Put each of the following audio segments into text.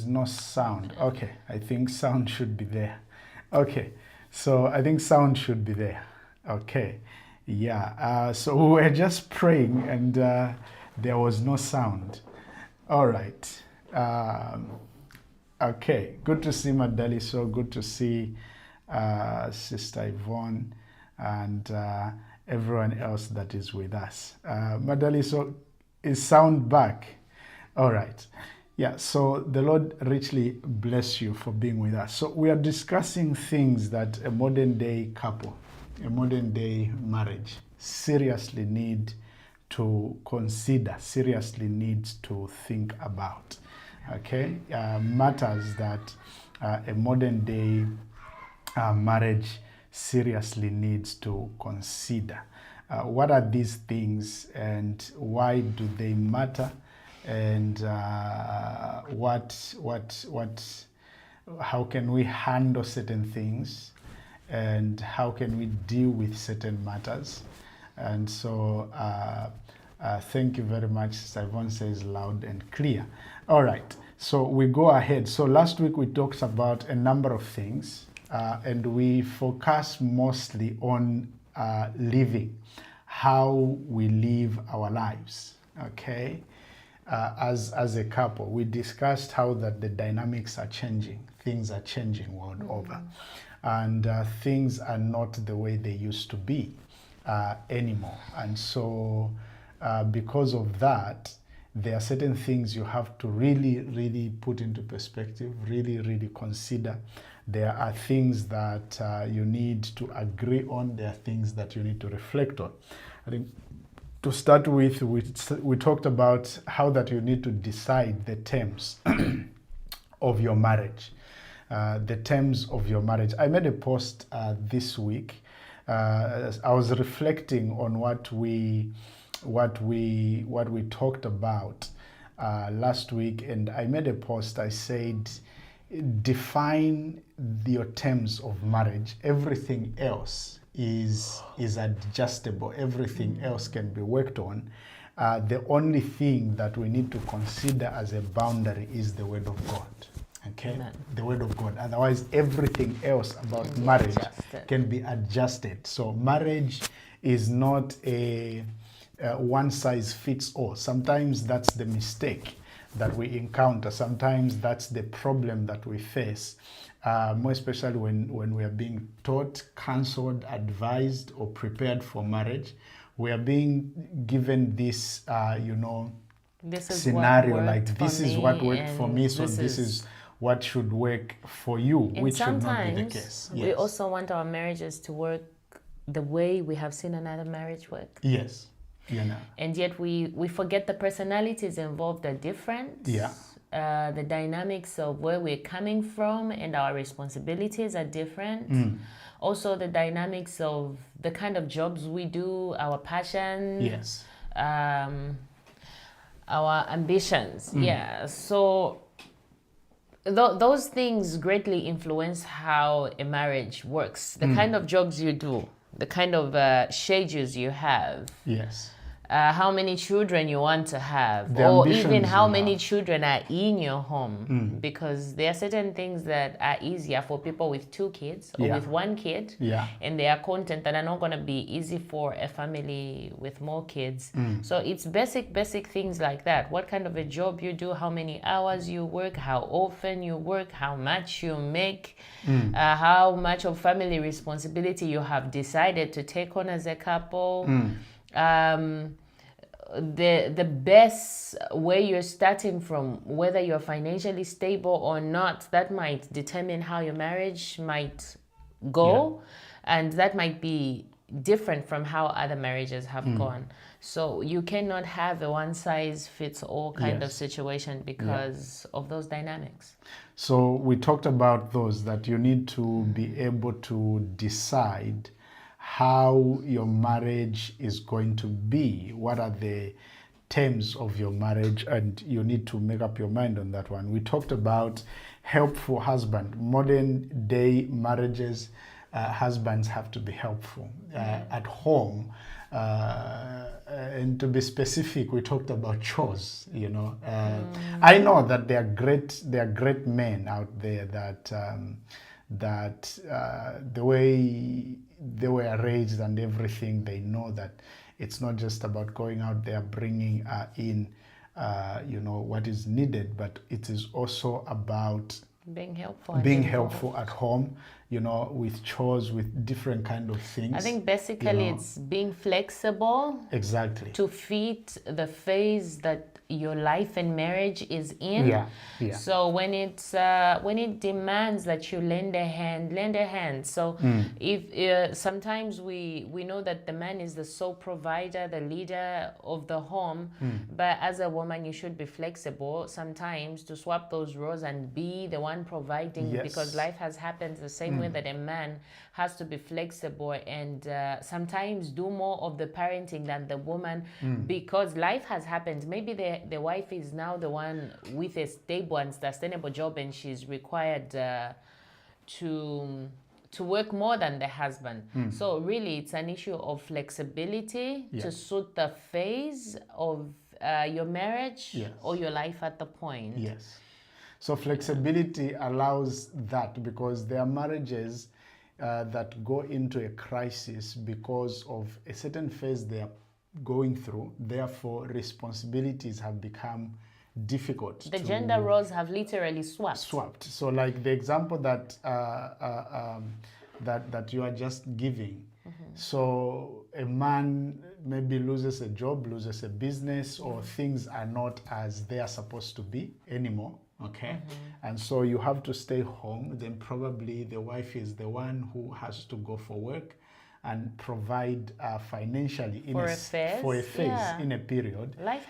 no sound. Okay, I think sound should be there. Okay, so I think sound should be there. Okay, yeah. So we were just praying and there was no sound. All right. Okay, good to see Madali. So good to see Sister Yvonne and everyone else that is with us. Madali, so is sound back? All right. Yeah, so the Lord richly bless you for being with us. So we are discussing things that a modern day couple, a modern day marriage seriously need to consider, seriously needs to think about. Okay, matters that a modern day marriage seriously needs to consider. What are these things and why do they matter? And how can we handle certain things, and how can we deal with certain matters? And so thank you very much. Yvonne says loud and clear. All right, so we go ahead. So last week we talked about a number of things and we focus mostly on living, how we live our lives, okay? As a couple, we discussed how that the dynamics are changing, things are changing world over, and things are not the way they used to be anymore. And so because of that, there are certain things you have to really put into perspective, really consider. There are things that you need to agree on. There are things that you need to reflect on. I think to start with, we talked about how that you need to decide the terms of your marriage. The terms of your marriage. I made a post this week. I was reflecting on what we talked about last week, and I made a post. I said, define your terms of marriage. Everything else is adjustable. Everything else can be worked on. The only thing that we need to consider as a boundary is the Word of God. Okay, Amen. The Word of God. Otherwise, everything else about marriage can be adjusted. So marriage is not a one size fits all. Sometimes that's the mistake that we encounter. Sometimes that's the problem that we face. More especially when we are being taught, counseled, advised, or prepared for marriage, we are being given this, this is scenario like this is what worked for me, so this is what should work for you, which should not be the case. Yes. We also want our marriages to work the way we have seen another marriage work. Yes. And yet we forget the personalities involved are different. Yeah. The dynamics of where we're coming from and our responsibilities are different. Also, the dynamics of the kind of jobs we do, our passion, yes, our ambitions. Yeah. So those things greatly influence how a marriage works. The kind of jobs you do, the kind of schedules you have. Yes. How many children you want to have, the or even how many children are in your home, because there are certain things that are easier for people with 2 kids or with 1 kid, and there are content that are not going to be easy for a family with more kids. So it's basic things like that. What kind of a job you do, how many hours you work, how often you work, how much you make, how much of family responsibility you have decided to take on as a couple. The best where you're starting from, whether you're financially stable or not, that might determine how your marriage might go, and that might be different from how other marriages have gone. So you cannot have a one size fits all kind of situation because of those dynamics. So we talked about those, that you need to be able to decide how your marriage is going to be. What are the terms of your marriage? And you need to make up your mind on that one. We talked about helpful husband. Modern day marriages, husbands have to be helpful at home. And to be specific, we talked about chores. You know, I know that there are great men out there that the way they were raised and everything, they know that it's not just about going out there bringing in, you know, what is needed, but it is also about being helpful at home, you know, with chores, with different kind of things. I think basically, you know, it's being flexible. Exactly. To fit the phase that your life and marriage is in. Yeah. Yeah. So when it demands that you lend a hand. So if sometimes we know that the man is the sole provider, the leader of the home, but as a woman you should be flexible sometimes to swap those roles and be the one providing. Yes. Because life has happened the same way that a man has to be flexible and sometimes do more of the parenting than the woman, because life has happened. Maybe the wife is now the one with a stable and sustainable job, and she's required to work more than the husband. So really, it's an issue of flexibility to suit the phase of your marriage or your life at the point. Yes. So flexibility allows that, because there are marriages that go into a crisis because of a certain phase they are going through. Therefore, responsibilities have become difficult. The gender roles have literally swapped. So, like the example that that you are just giving. So, a man maybe loses a job, loses a business, or things are not as they are supposed to be anymore. Okay, and so you have to stay home. Then probably the wife is the one who has to go for work and provide financially for a phase, in a period. Life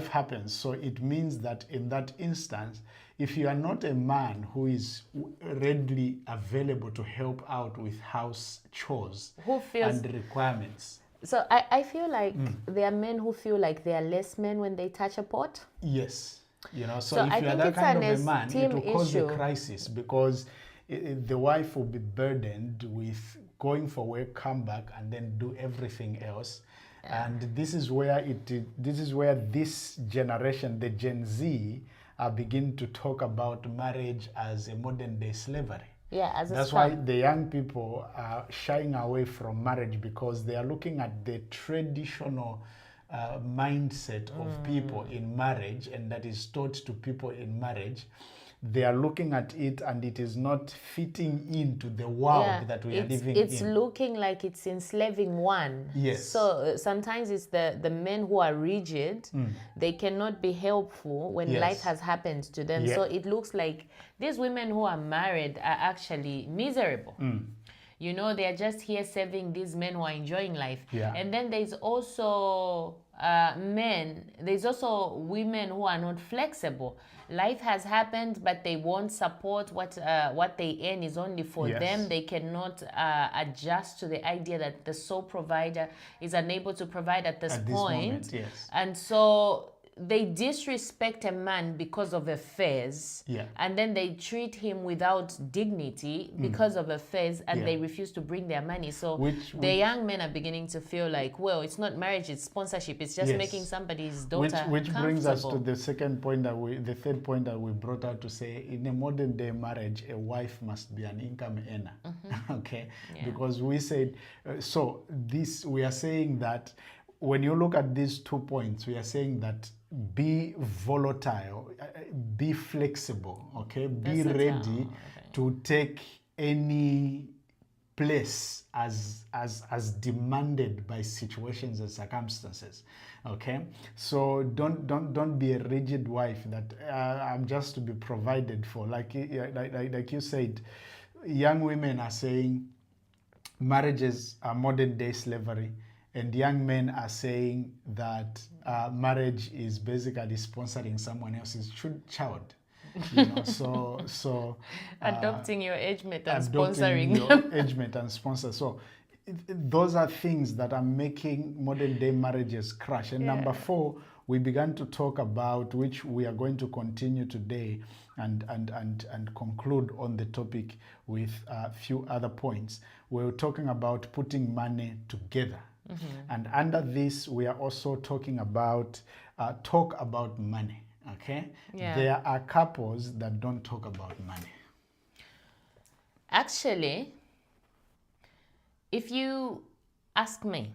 happens. So it means that in that instance, if you are not a man who is readily available to help out with house chores and requirements. So I feel like there are men who feel like they are less men when they touch a pot. Yes. You know, so if you are that kind of a man, it will cause a crisis, because the wife will be burdened with going for work, come back, and then do everything else. And this is where this generation, the Gen Z, begin to talk about marriage as a modern day slavery. Yeah, that's why the young people are shying away from marriage, because they are looking at the traditional mindset of people in marriage, and that is taught to people in marriage. They are looking at it, and it is not fitting into the world that we are living in. It's looking like it's enslaving one. Yes. So sometimes it's the men who are rigid. They cannot be helpful when life has happened to them. So it looks like these women who are married are actually miserable. You know, they are just here serving these men who are enjoying life. And then there's also there's also women who are not flexible. Life has happened, but they won't support what they earn is only for them. They cannot adjust to the idea that the sole provider is unable to provide at this point. And so they disrespect a man because of a phase, and then they treat him without dignity because of a phase, and they refuse to bring their money. So the young men are beginning to feel like, well, it's not marriage, it's sponsorship. It's just making somebody's daughter which brings us to the third point that we brought out, to say, in a modern day marriage, a wife must be an income earner. Okay, because we said we are saying that when you look at these 2 points, we are saying that be volatile, be flexible, okay? Be ready to take any place as demanded by situations and circumstances, okay? So don't be a rigid wife that I'm just to be provided for. Like you said, young women are saying marriages are modern day slavery. And young men are saying that marriage is basically sponsoring someone else's child. You know, so adopting your age mate and sponsoring your age mate and sponsor. So those are things that are making modern day marriages crash. And number 4, we began to talk about, which we are going to continue today and conclude on the topic with a few other points. We're talking about putting money together. And under this, we are also talking about talk about money. Okay, there are couples that don't talk about money. Actually, if you ask me,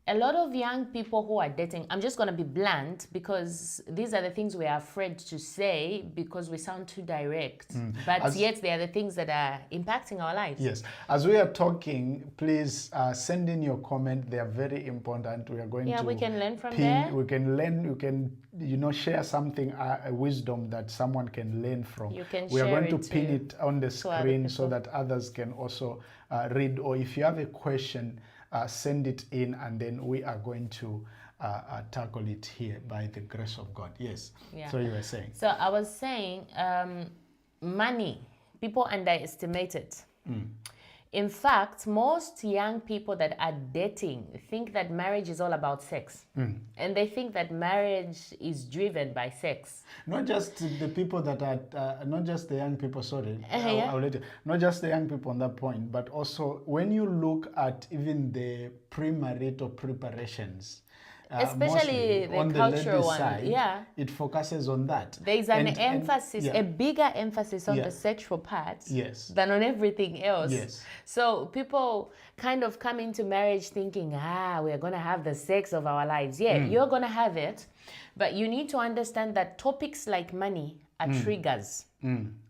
a lot of young people who are dating, I'm just going to be blunt because these are the things we are afraid to say because we sound too direct. But yet they are the things that are impacting our lives. Yes. As we are talking, please send in your comment. They are very important. We are going to we can learn from there. We can learn. You can, share something, a wisdom that someone can learn from. You can we are share going to pin it on the screen so that others can also read. Or if you have a question, send it in, and then we are going to tackle it here by the grace of God. Yes. Yeah. So you were saying. So I was saying, money. People underestimate it. In fact, most young people that are dating think that marriage is all about sex. And they think that marriage is driven by sex. Not just the people that are, not just the young people, sorry, I'll let you, not just the young people on that point, but also when you look at even the premarital preparations, especially the cultural one, side, it focuses on that. There is an emphasis, a bigger emphasis on the sexual part than on everything else. Yes. So people kind of come into marriage thinking, we're going to have the sex of our lives. Yeah, you're going to have it, but you need to understand that topics like money are triggers.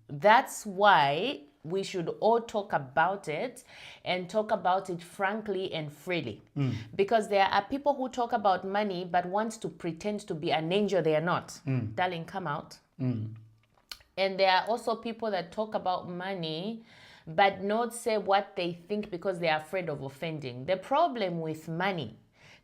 That's why we should all talk about it and talk about it frankly and freely. Because there are people who talk about money but want to pretend to be an angel they are not. Darling, come out. And there are also people that talk about money but not say what they think because they are afraid of offending. The problem with money,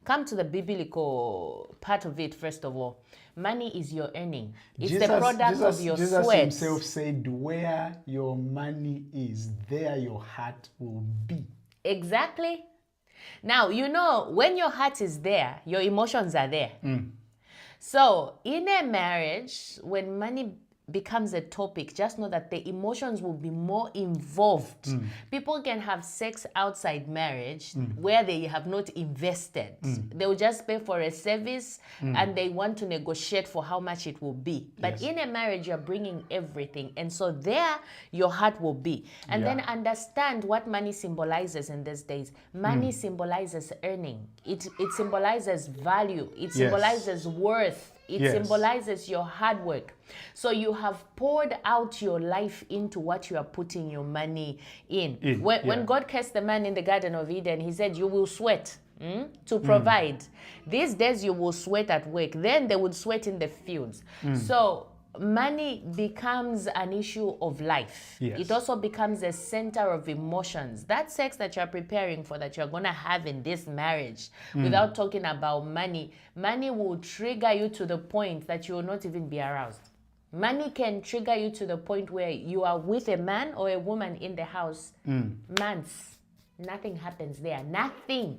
come to the biblical part of it first of all. Money is your earning. It's the product of your Jesus sweat. Jesus himself said, where your money is, there your heart will be. Exactly. Now, when your heart is there, your emotions are there. So in a marriage, when money becomes a topic, just know that the emotions will be more involved. People can have sex outside marriage where they have not invested. They will just pay for a service and they want to negotiate for how much it will be. But in a marriage, you're bringing everything. And so there, your heart will be. And then understand what money symbolizes in these days. Money symbolizes earning. It symbolizes value. It symbolizes worth. It symbolizes your hard work. So you have poured out your life into what you are putting your money in. When God cursed the man in the Garden of Eden, he said, you will sweat to provide. These days you will sweat at work. Then they would sweat in the fields. So money becomes an issue of life. It also becomes a center of emotions. That sex that you're preparing for, that you're going to have in this marriage, without talking about money, money will trigger you to the point that you will not even be aroused. Money can trigger you to the point where you are with a man or a woman in the house months. Nothing happens there. Nothing.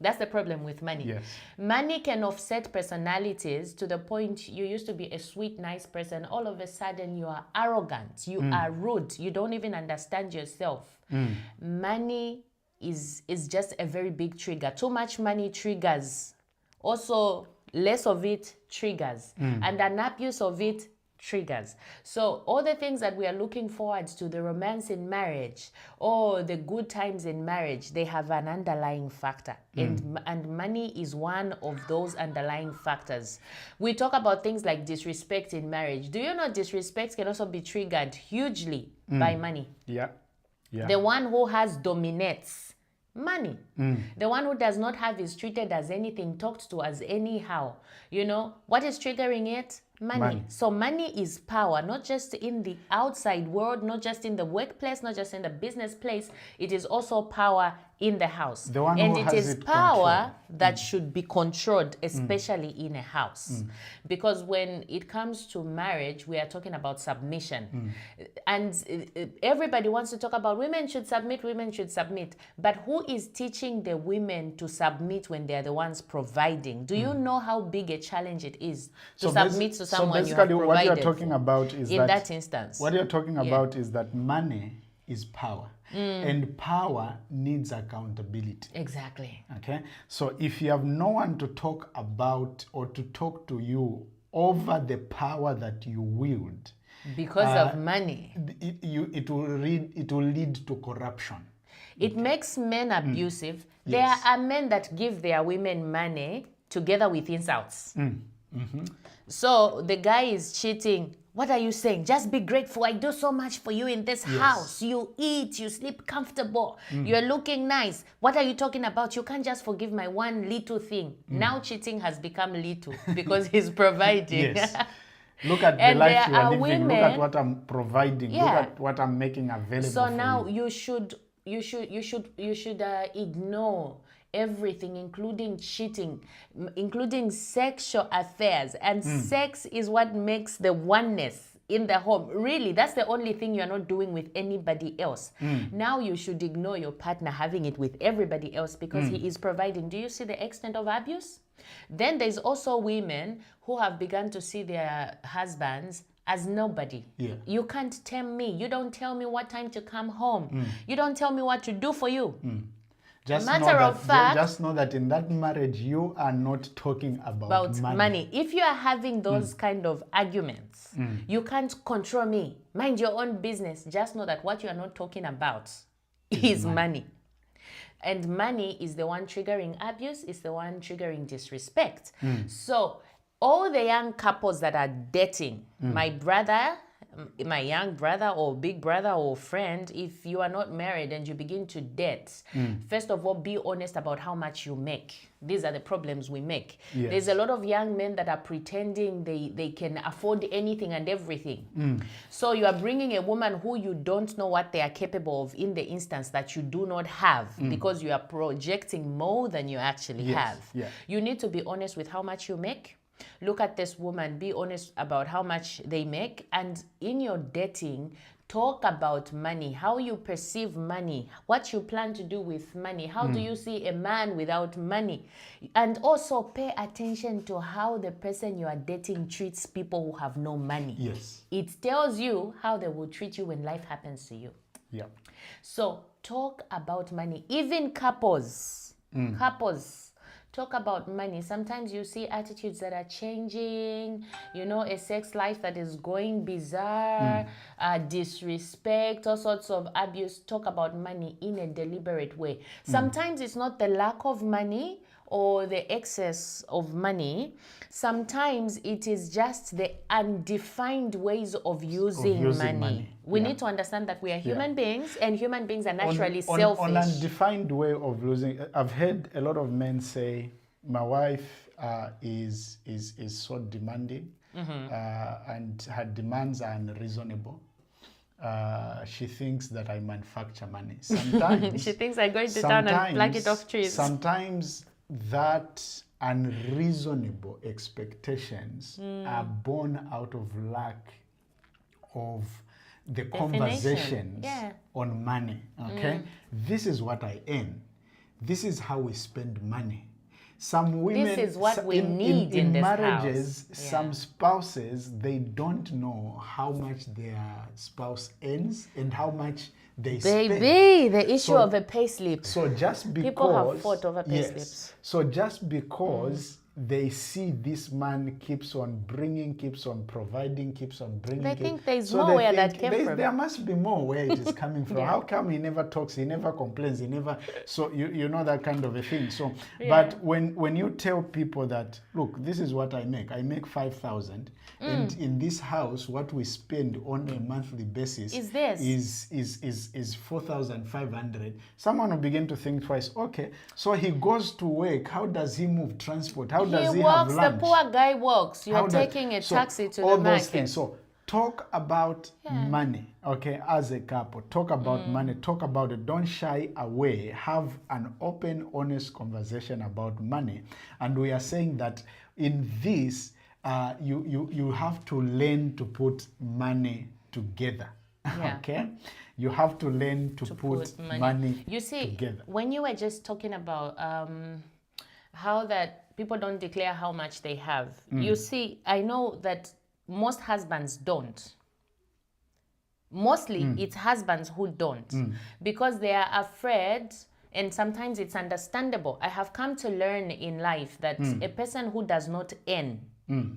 That's the problem with money. Money can offset personalities to the point you used to be a sweet, nice person. All of a sudden, you are arrogant. You are rude. You don't even understand yourself. Money is just a very big trigger. Too much money triggers. Also, less of it triggers. And an abuse of it triggers. So all the things that we are looking forward to, the romance in marriage or the good times in marriage, they have an underlying factor. And money is one of those underlying factors. We talk about things like disrespect in marriage. Do you know disrespect can also be triggered hugely by money? The one who has dominates money. The one who does not have is treated as anything, talked to as anyhow. What is triggering it? Money. So money is power, not just in the outside world, not just in the workplace, not just in the business place. It is also power in the house. And it is power that should be controlled, especially in a house. Because when it comes to marriage, we are talking about submission. And everybody wants to talk about women should submit, women should submit. But who is teaching the women to submit when they're the ones providing? Do you know how big a challenge it is to submit to someone you have provided what you're talking about is in that instance? What you're talking about is that money is power. And power needs accountability. Exactly. Okay? So if you have no one to talk about or to talk to you over the power that you wield, because of money, it will lead to corruption. It makes men abusive. Yes. There are men that give their women money together with insults. So the guy is cheating. What are you saying? Just be grateful. I do so much for you in this house. You eat, you sleep comfortable. You're looking nice. What are you talking about? You can't just forgive my one little thing. Now cheating has become little because he's providing. Yes. Look at the life you are living. Women, look at what I'm providing. Look at what I'm making available. So now you should ignore everything, including cheating, including sexual affairs. And sex is what makes the oneness in the home. Really, that's the only thing you're not doing with anybody else. Now you should ignore your partner having it with everybody else because he is providing. Do you see the extent of abuse? Then there's also women who have begun to see their husbands as nobody. You can't tell me. You don't tell me what time to come home. You don't tell me what to do for you. Just know that in that marriage, you are not talking about money. If you are having those kind of arguments, you can't control me. Mind your own business. Just know that what you are not talking about is money. And money is the one triggering abuse, is the one triggering disrespect. So all the young couples that are dating, my brother, my young brother or big brother or friend, if you are not married and you begin to date, first of all, be honest about how much you make. These are the problems we make. Yes. There's a lot of young men that are pretending they can afford anything and everything. So you are bringing a woman who you don't know what they are capable of in the instance that you do not have because you are projecting more than you actually have. You need to be honest with how much you make. Look at this woman, be honest about how much they make, and in your dating, talk about money, how you perceive money, what you plan to do with money, how do you see a man without money, and also pay attention to how the person you are dating treats people who have no money. Yes. It tells you how they will treat you when life happens to you. So talk about money. Even couples, talk about money. Sometimes you see attitudes that are changing, a sex life that is going bizarre, disrespect, all sorts of abuse. Talk about money in a deliberate way. Sometimes it's not the lack of money or the excess of money. Sometimes it is just the undefined ways of using money. We need to understand that we are human beings, and human beings are naturally selfish. On undefined way of losing, I've heard a lot of men say, my wife is so demanding, and her demands are unreasonable. She thinks that I manufacture money. Sometimes she thinks I go into town and pluck it off trees. Sometimes that unreasonable expectations are born out of lack of the conversations on money. Okay, this is what I earn. This is how we spend money. Some women, this is what we need in this marriages. House. Some spouses, they don't know how much their spouse earns and how much they spend. The issue of a payslip. So just because people have fought over payslips. So just because they see this man keeps on bringing, keeps on providing, keeps on bringing. They think there's more where that came from. There must be more where it is coming from. How come he never talks, he never complains, he never... So you know that kind of a thing. So, but when you tell people that, look, this is what I make 5,000, and in this house, what we spend on a monthly basis is this. Is 4,500. Someone will begin to think twice. Okay, so he goes to work. How does he move transport? How does he have lunch? The poor guy works. You're taking a taxi to the market. Things. So talk about money, okay, as a couple. Talk about money. Talk about it. Don't shy away. Have an open, honest conversation about money. And we are saying that in this, you have to learn to put money together. Okay? You have to learn to put money you see, together. When you were just talking about how that people don't declare how much they have. You see, I know that most husbands don't. Mostly it's husbands who don't because they are afraid, and sometimes it's understandable. I have come to learn in life that a person who does not earn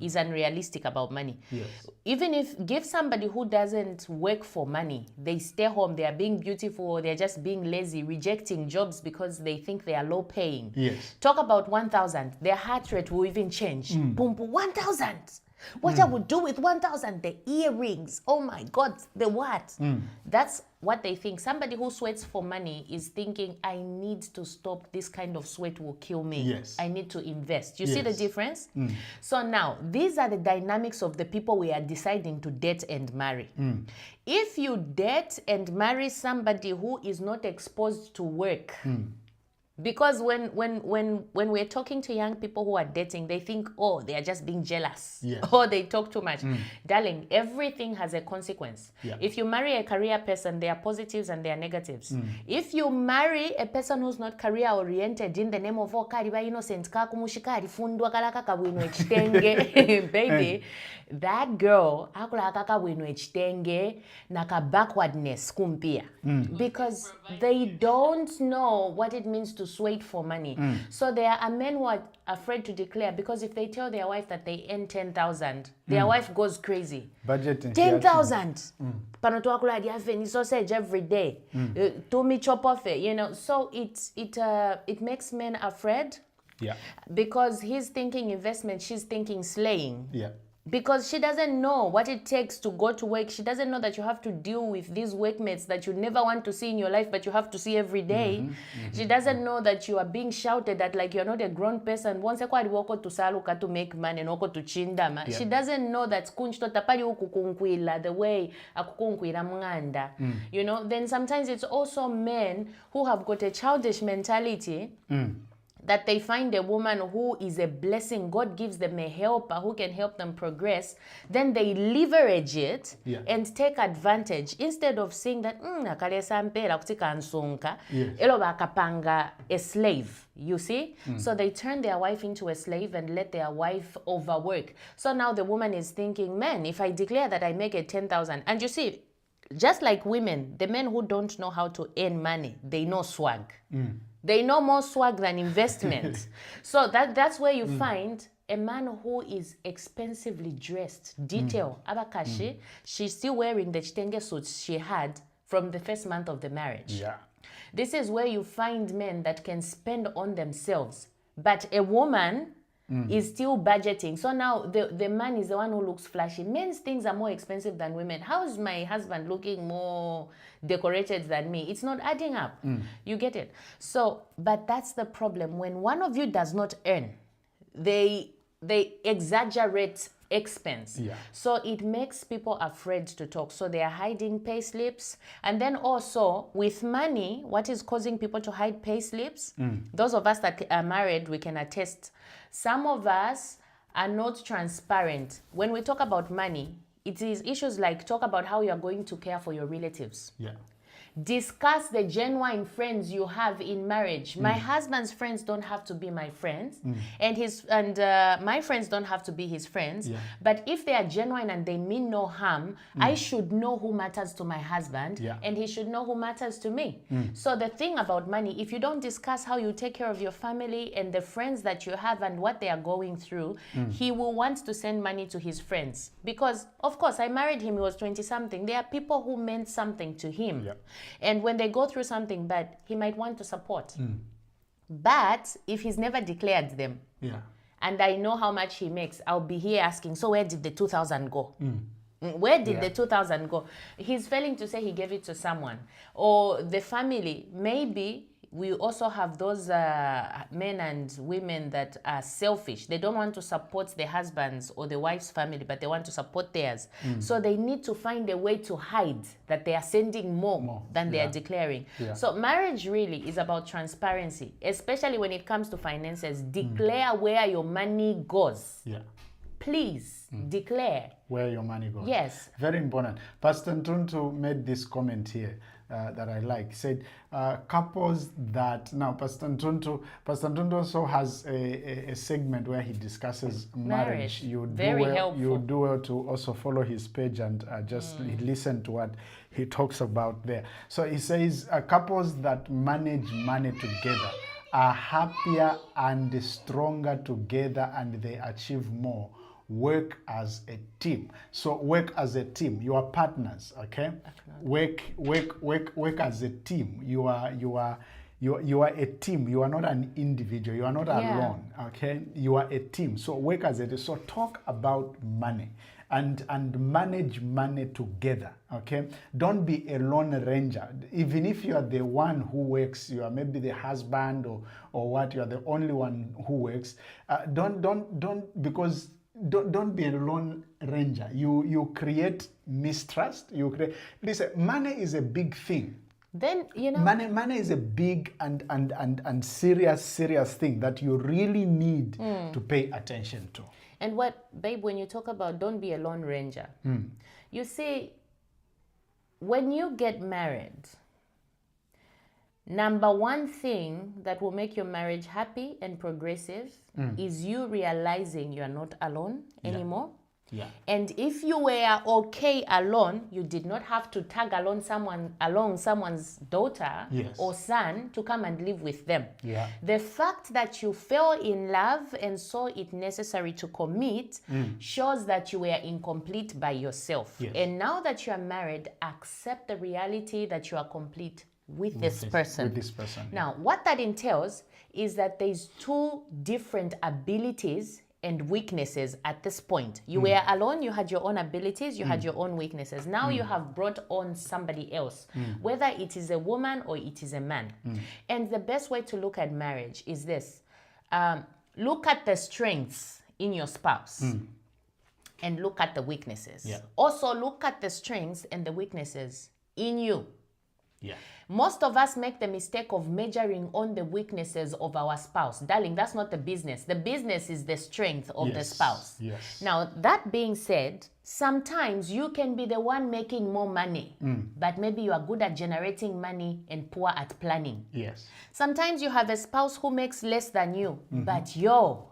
is unrealistic about money. Yes. Even if give somebody who doesn't work for money, they stay home, they are being beautiful, or they're just being lazy, rejecting jobs because they think they are low paying. Yes. Talk about 1,000, their heart rate will even change. Boom, boom, 1,000. What I would do with 1,000, the earrings, oh my God, the what? That's what they think. Somebody who sweats for money is thinking, I need to stop, this kind of sweat will kill me. Yes. I need to invest. You see the difference? So now, these are the dynamics of the people we are deciding to date and marry. If you date and marry somebody who is not exposed to work, because when we're talking to young people who are dating, they think, oh, they are just being jealous. Yes. Or they talk too much. Darling, everything has a consequence. Yeah. If you marry a career person, there are positives and there are negatives. If you marry a person who's not career oriented in the name of kariba innocent kakumushikari fundwa kalaka kabwino ekitenge, baby, that girl akulaka kabwino ekitenge naka backwardness kumpia. Because they don't know what it means to sweat for money. So there are men who are afraid to declare, because if they tell their wife that they earn 10,000, their wife goes crazy. Budgeting 10,000. Panotoa kula diafeni sausage every day. To me chop off it, you know. So it makes men afraid. Yeah. Because he's thinking investment, she's thinking slaying. Yeah. Because she doesn't know what it takes to go to work. She doesn't know that you have to deal with these workmates that you never want to see in your life, but you have to see every day. She doesn't know that you are being shouted at like you're not a grown person. Once to saluka to make money, noko to chindama. She doesn't know that the way mnganda. You know, then sometimes it's also men who have got a childish mentality. That they find a woman who is a blessing, God gives them a helper who can help them progress, then they leverage it and take advantage instead of saying that a slave, you see? So they turn their wife into a slave and let their wife overwork. So now the woman is thinking, man, if I declare that I make it 10,000, and you see, just like women, the men who don't know how to earn money, they know swag. They know more swag than investment. So that's where you find a man who is expensively dressed, detail. Abakashi, she's still wearing the chitenge suits she had from the first month of the marriage. Yeah. This is where you find men that can spend on themselves. But a woman is still budgeting. So now the man is the one who looks flashy. Men's things are more expensive than women. How is my husband looking more decorated than me? It's not adding up. You get it? So, but that's the problem. When one of you does not earn, they exaggerate expense. Yeah. So it makes people afraid to talk. So they are hiding pay slips. And then also with money, what is causing people to hide pay slips? Those of us that are married, we can attest. Some of us are not transparent. When we talk about money, it is issues like talk about how you are going to care for your relatives. Yeah. Discuss the genuine friends you have in marriage. My husband's friends don't have to be my friends, and my friends don't have to be his friends. Yeah. But if they are genuine and they mean no harm, I should know who matters to my husband, and he should know who matters to me. So the thing about money, if you don't discuss how you take care of your family and the friends that you have and what they are going through, he will want to send money to his friends. Because, of course, I married him, he was 20-something. There are people who meant something to him. Yeah. And when they go through something bad, he might want to support. But if he's never declared them, and I know how much he makes, I'll be here asking, so where did the 2,000 go? Where did the 2,000 go? He's failing to say he gave it to someone. Or the family, maybe we also have those men and women that are selfish. They don't want to support the husband's or the wife's family, but they want to support theirs. So they need to find a way to hide that they are sending more than they are declaring. So marriage really is about transparency, especially when it comes to finances. Declare where your money goes. Please declare where your money goes. Yes. Very important. Pastor Ntuntu made this comment here that I like. He said, couples that, now Pastor Ntonto also has a segment where he discusses marriage. You do well to also follow his page and just listen to what he talks about there. So he says, couples that manage money together are happier and stronger together, and they achieve more. Work as a team. So work as a team. You are partners, okay? Work as a team. You are a team. You are not an individual. You are not alone, okay? You are a team. So work as a team. So talk about money and manage money together, okay? Don't be a lone ranger. Even if you are the one who works, you are maybe the husband or what, you are the only one who works. Don't be a lone ranger. You create mistrust. Listen, money is a big thing. Then, you know, money is a big and serious thing that you really need to pay attention to. And babe, when you talk about don't be a lone ranger, you see, when you get married, number one thing that will make your marriage happy and progressive is you realizing you are not alone anymore. Yeah. And if you were okay alone, you did not have to tag along someone's daughter or son to come and live with them. Yeah. The fact that you fell in love and saw it necessary to commit shows that you were incomplete by yourself. Yes. And now that you are married, accept the reality that you are complete with this person. Now, what that entails is that there's two different abilities and weaknesses at this point. You were alone, you had your own abilities, you had your own weaknesses. Now you have brought on somebody else, whether it is a woman or it is a man. And the best way to look at marriage is this. Look at the strengths in your spouse and look at the weaknesses. Yeah. Also look at the strengths and the weaknesses in you. Yeah. Most of us make the mistake of measuring on the weaknesses of our spouse. Darling, that's not the business. The business is the strength of the spouse. Yes. Now, that being said, sometimes you can be the one making more money, but maybe you are good at generating money and poor at planning. Yes. Sometimes you have a spouse who makes less than you, but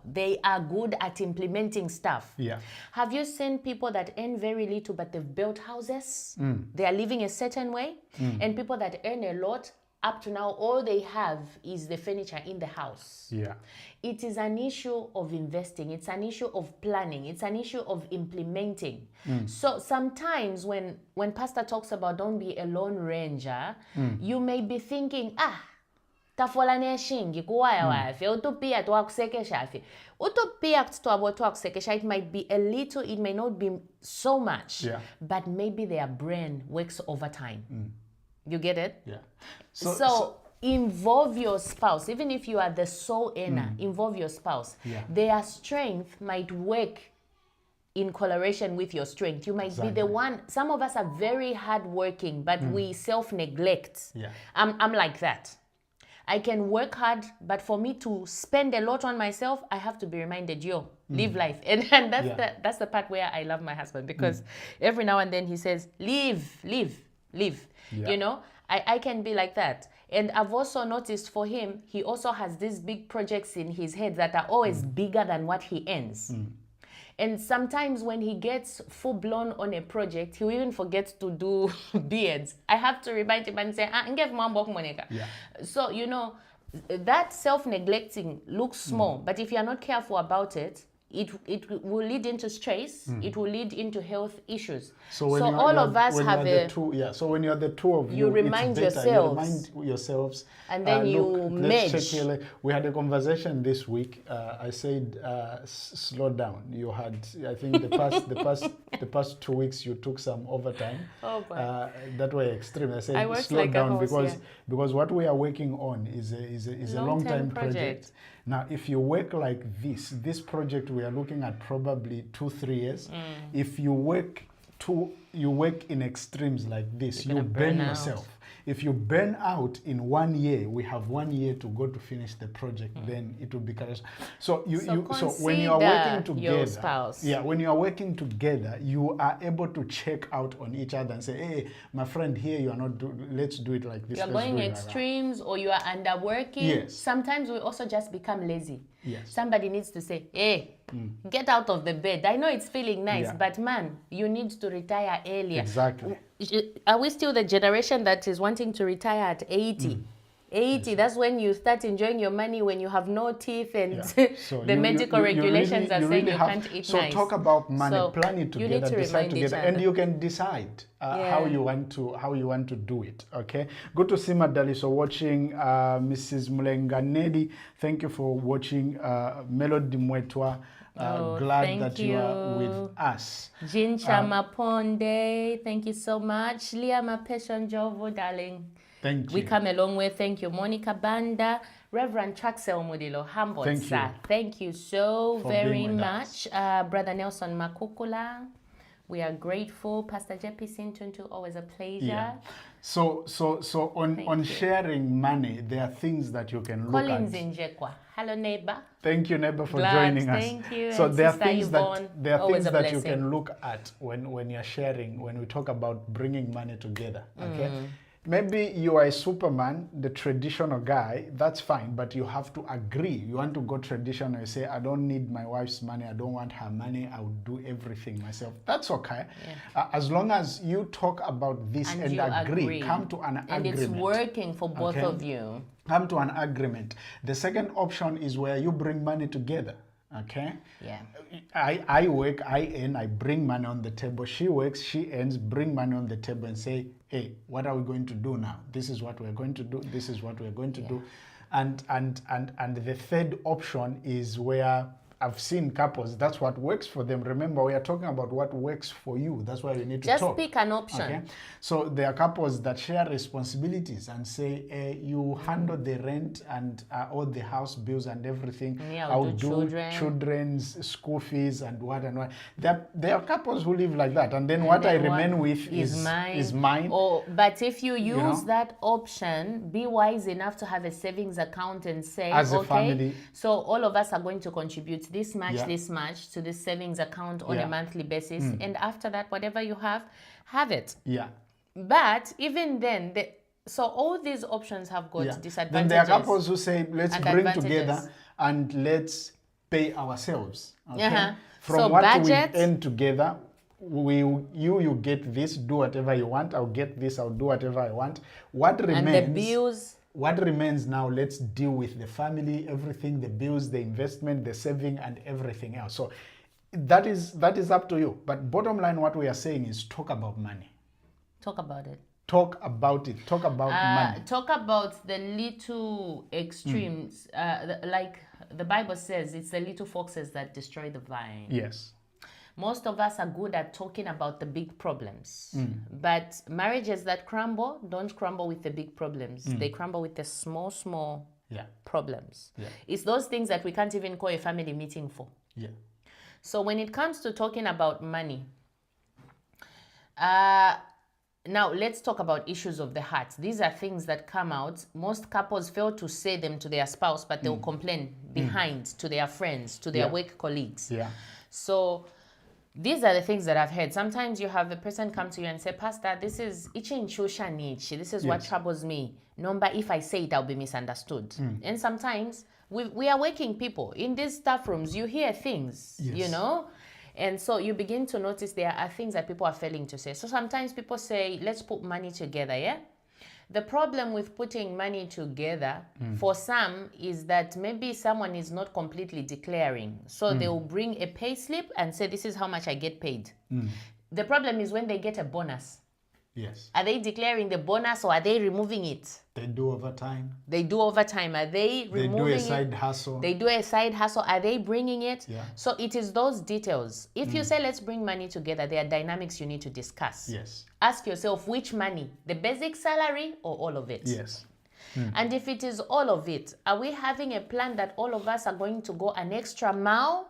they are good at implementing stuff. Yeah. Have you seen people that earn very little, but they've built houses? They are living a certain way. And people that earn a lot, up to now, all they have is the furniture in the house. Yeah. It is an issue of investing. It's an issue of planning. It's an issue of implementing. So sometimes when Pastor talks about don't be a lone ranger, you may be thinking, tafola neshingi kuwaya wafi utupia twakusekesha afi utupia kutwabo twakusekesha. It might be a little, it may not be so much, but maybe their brain works overtime. You get it? Yeah. So involve your spouse. Even if you are the sole earner, involve your spouse. Yeah. Their strength might work in correlation with your strength. You might be the one. Some of us are very hardworking, but we self-neglect. Yeah. I'm like that. I can work hard, but for me to spend a lot on myself, I have to be reminded, live life. And that's the part where I love my husband, because every now and then he says, live. Yeah. You know, I can be like that. And I've also noticed for him, he also has these big projects in his head that are always bigger than what he earns. And sometimes when he gets full-blown on a project, he even forgets to do beards. I have to remind him and say, So, you know, that self-neglecting looks small, but if you're not careful about it, it will lead into stress. It will lead into health issues. So all of us have a... So when you're the two of you, you remind yourselves. You remind yourselves. And then you merge. We had a conversation this week. I said, slow down. You had, I think the past 2 weeks you took some overtime. That were extreme. I said, slow down, because what we are working on is a long-term project. Now, if you work like this project we are looking at probably 2-3 years. If you work you work in extremes like this, you burn yourself. If you burn out in 1 year, we have 1 year to go to finish the project, then it will be catastrophic. So so when you are working together, spouse. Yeah, when you are working together, you are able to check out on each other and say, hey, my friend, here you are not let's do it like this. You're going extremes, or you are underworking. Yes. Sometimes we also just become lazy. Yes. Somebody needs to say, hey, get out of the bed. I know it's feeling nice, but man, you need to retire earlier. Exactly. Are we still the generation that is wanting to retire at 80? 80, that's when you start enjoying your money, when you have no teeth and so the medical regulations are saying you can't eat nice. So talk about money, plan it together, you need to decide together, and you can decide how you want to do it. Okay. Good to see Madali. So watching Mrs. Mulenga Nedi. Thank you for watching Melody Mwetwa. Glad that you are with us. Jin Chamaponde, thank you so much. Leah Mapeshon Jovo, darling. Thank you. We come a long way. Thank you. Monica Banda, Reverend Traxel Mudilo, humble. Thank you so very much. Brother Nelson Makukula, we are grateful. Pastor Jeppy Sintuntu, always a pleasure. Yeah. So on sharing money, there are things that you can look Collins in Jekwa. Hello, neighbor. Thank you, neighbor, for joining us. Thank you. So there are things Yvonne, that you can look at when you're sharing, when we talk about bringing money together. Okay. Maybe you are a Superman, the traditional guy, that's fine, but you have to agree. You want to go traditional, you say, I don't need my wife's money, I don't want her money, I will do everything myself. That's okay. Yeah. As long as you talk about this and agree, come to an agreement. And it's working for both of you. Come to an agreement. The second option is where you bring money together. Okay. Yeah. I work, I earn, I bring money on the table. She works, she earns, bring money on the table and say, hey, what are we going to do now? This is what we're going to do. This is what we're going to do. And the third option is where I've seen couples, that's what works for them. Remember, we are talking about what works for you. That's why we need to talk. Just pick an option. Okay? So there are couples that share responsibilities and say, you handle the rent and all the house bills and everything. I'll do children's school fees and what and what. There are couples who live like that. And then what I remain with is mine. But if you use that option, be wise enough to have a savings account and say, as a family, so all of us are going to contribute this much to this savings account on a monthly basis, and after that, whatever you have it. But even then, so all these options have got disadvantages. Then there are couples who say, let's bring together and let's pay ourselves. Okay? From so what we earn together, you get this, do whatever you want. I'll get this, I'll do whatever I want. What remains? And the bills. What remains now, let's deal with the family, everything, the bills, the investment, the saving, and everything else. So that is up to you. But bottom line, what we are saying is talk about money. Talk about it. Talk about it. Talk about money. Talk about the little extremes. Like the Bible says, it's the little foxes that destroy the vine. Yes. Most of us are good at talking about the big problems. But marriages that crumble don't crumble with the big problems. They crumble with the small problems. It's those things that we can't even call a family meeting for. So when it comes to talking about money, now let's talk about issues of the heart. These are things that come out. Most couples fail to say them to their spouse, but they'll complain behind to their friends, to their work colleagues. So these are the things that I've heard. Sometimes you have a person come to you and say, Pastor, this is what troubles me. Number, if I say it, I'll be misunderstood. And sometimes we are working people. In these staff rooms, you hear things, you know? And so you begin to notice there are things that people are failing to say. So sometimes people say, let's put money together, The problem with putting money together for some is that maybe someone is not completely declaring. So they will bring a pay slip and say, this is how much I get paid. The problem is when they get a bonus. Yes. Are they declaring the bonus or are they removing it? They do overtime. Are they removing it? They do a side hustle. They do a side hustle. Are they bringing it? So it is those details. If you say, let's bring money together, there are dynamics you need to discuss. Yes. Ask yourself, which money? The basic salary or all of it? Yes. And if it is all of it, are we having a plan that all of us are going to go an extra mile?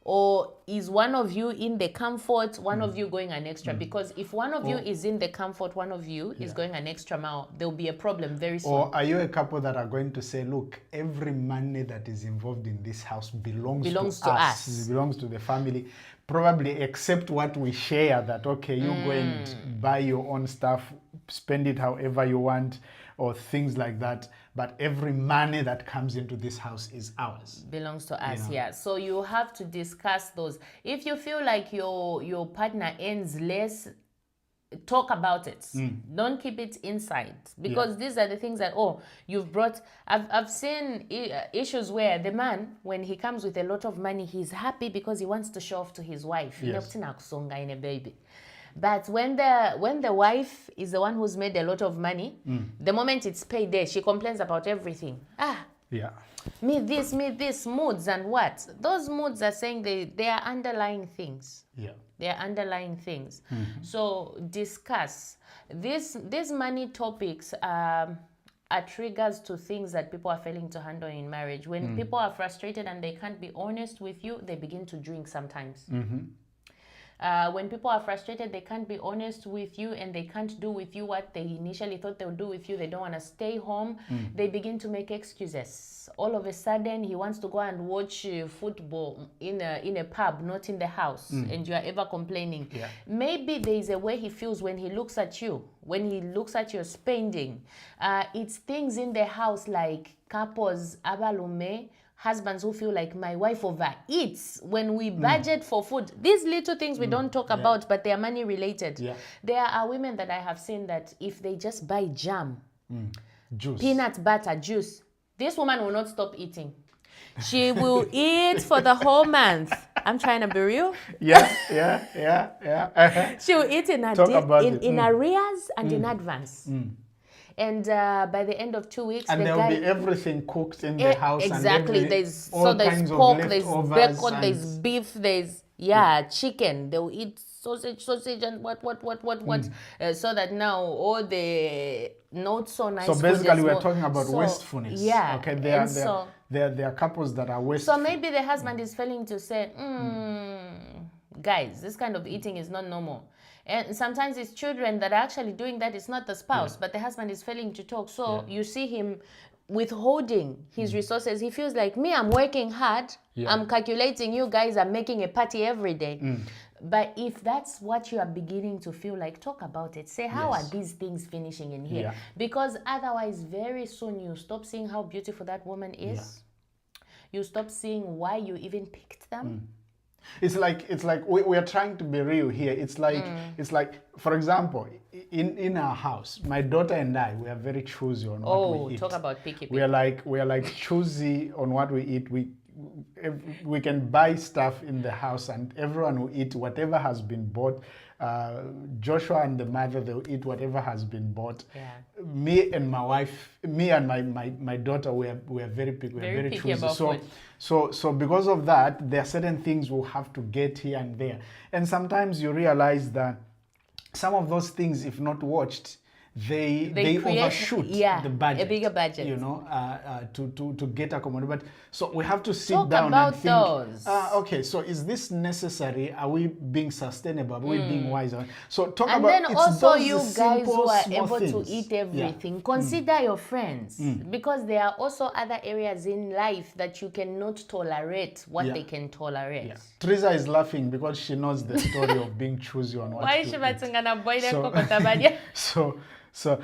Or is one of you in the comfort, one of you going an extra? Because if one of you is in the comfort, one of you is going an extra mile, there'll be a problem very soon. Or are you a couple that are going to say, look, every money that is involved in this house belongs to us. It belongs to the family. Probably except what we share, that, okay, you go and buy your own stuff, spend it however you want, or things like that. But every money that comes into this house is ours. Belongs to us, yeah. So you have to discuss those. If you feel like your partner earns less, talk about it. Don't keep it inside, because these are the things that you've brought. I've seen issues where the man, when he comes with a lot of money, he's happy because he wants to show off to his wife. Yes. Baby. But when the wife is the one who's made a lot of money, the moment it's payday, she complains about everything. Me this, moods and what? Those moods are saying they are underlying things. Yeah. They are underlying things. So discuss. These money topics are triggers to things that people are failing to handle in marriage. When people are frustrated and they can't be honest with you, they begin to drink sometimes. When people are frustrated, they can't be honest with you and they can't do with you what they initially thought they would do with you. They don't want to stay home. They begin to make excuses. All of a sudden, he wants to go and watch football in a pub, not in the house, and you are ever complaining. Yeah. Maybe there is a way he feels when he looks at you, when he looks at your spending. It's things in the house like couples, abalume, husbands who feel like my wife overeats when we budget for food. These little things we don't talk about, but they are money related. Yeah. There are women that I have seen that if they just buy jam, juice, peanut butter, juice, this woman will not stop eating. She will eat for the whole month. I'm trying to be real. Yeah. She will eat in arrears and in advance. And by the end of 2 weeks, and there will be everything cooked in the house. Exactly. And there's pork, there's bacon, there's beef, there's chicken. They'll eat sausage, and what. So that now all the not so nice. So basically, we're talking about wastefulness. Yeah. Okay. There are couples that are wasteful. So maybe the husband is failing to say, guys, this kind of eating is not normal. And sometimes it's children that are actually doing that. It's not the spouse, but the husband is failing to talk. So you see him withholding his resources. He feels like, me, I'm working hard. I'm calculating, you guys are making a party every day. But if that's what you are beginning to feel like, talk about it. Say, how are these things finishing in here? Because otherwise, very soon, you stop seeing how beautiful that woman is. You stop seeing why you even picked them. It's like we are trying to be real here. It's like for example, in our house, my daughter and I, we are very choosy on what we eat. Talk about picky. We are like choosy on what we eat. We can buy stuff in the house and everyone will eat whatever has been bought. Joshua and the mother, they'll eat whatever has been bought. Me and my wife, me and my daughter, we are very picky. We are very choosy. About food. So because of that, there are certain things we'll have to get here and there. And sometimes you realize that some of those things, if not watched, they overshoot the budget. A bigger budget. To get accommodation. But so we have to sit Talk down about and think, those. okay, so is this necessary? Are we being sustainable? Are we being wise? So talk and about then also those you guys simple, who are small able things. to eat everything. Consider your friends, because there are also other areas in life that you cannot tolerate what they can tolerate. Teresa is laughing because she knows the story of being choosy on what Why to she eat. So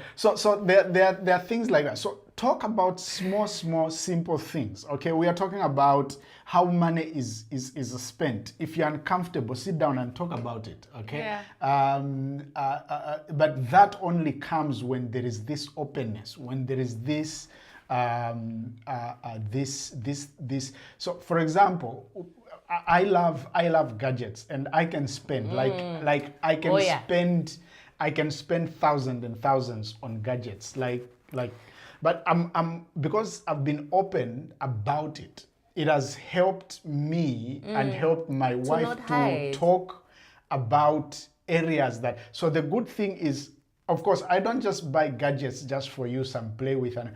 there are things like that. So talk about small, simple things. Okay, we are talking about how money is spent. If you're uncomfortable, sit down and talk about it. Okay. But that only comes when there is this openness. When there is this. So, for example, I love gadgets, and I can spend I can spend thousands and thousands on gadgets, but I'm because I've been open about it. It has helped me and helped my wife to talk about areas that. So the good thing is, of course, I don't just buy gadgets just for use and play with, and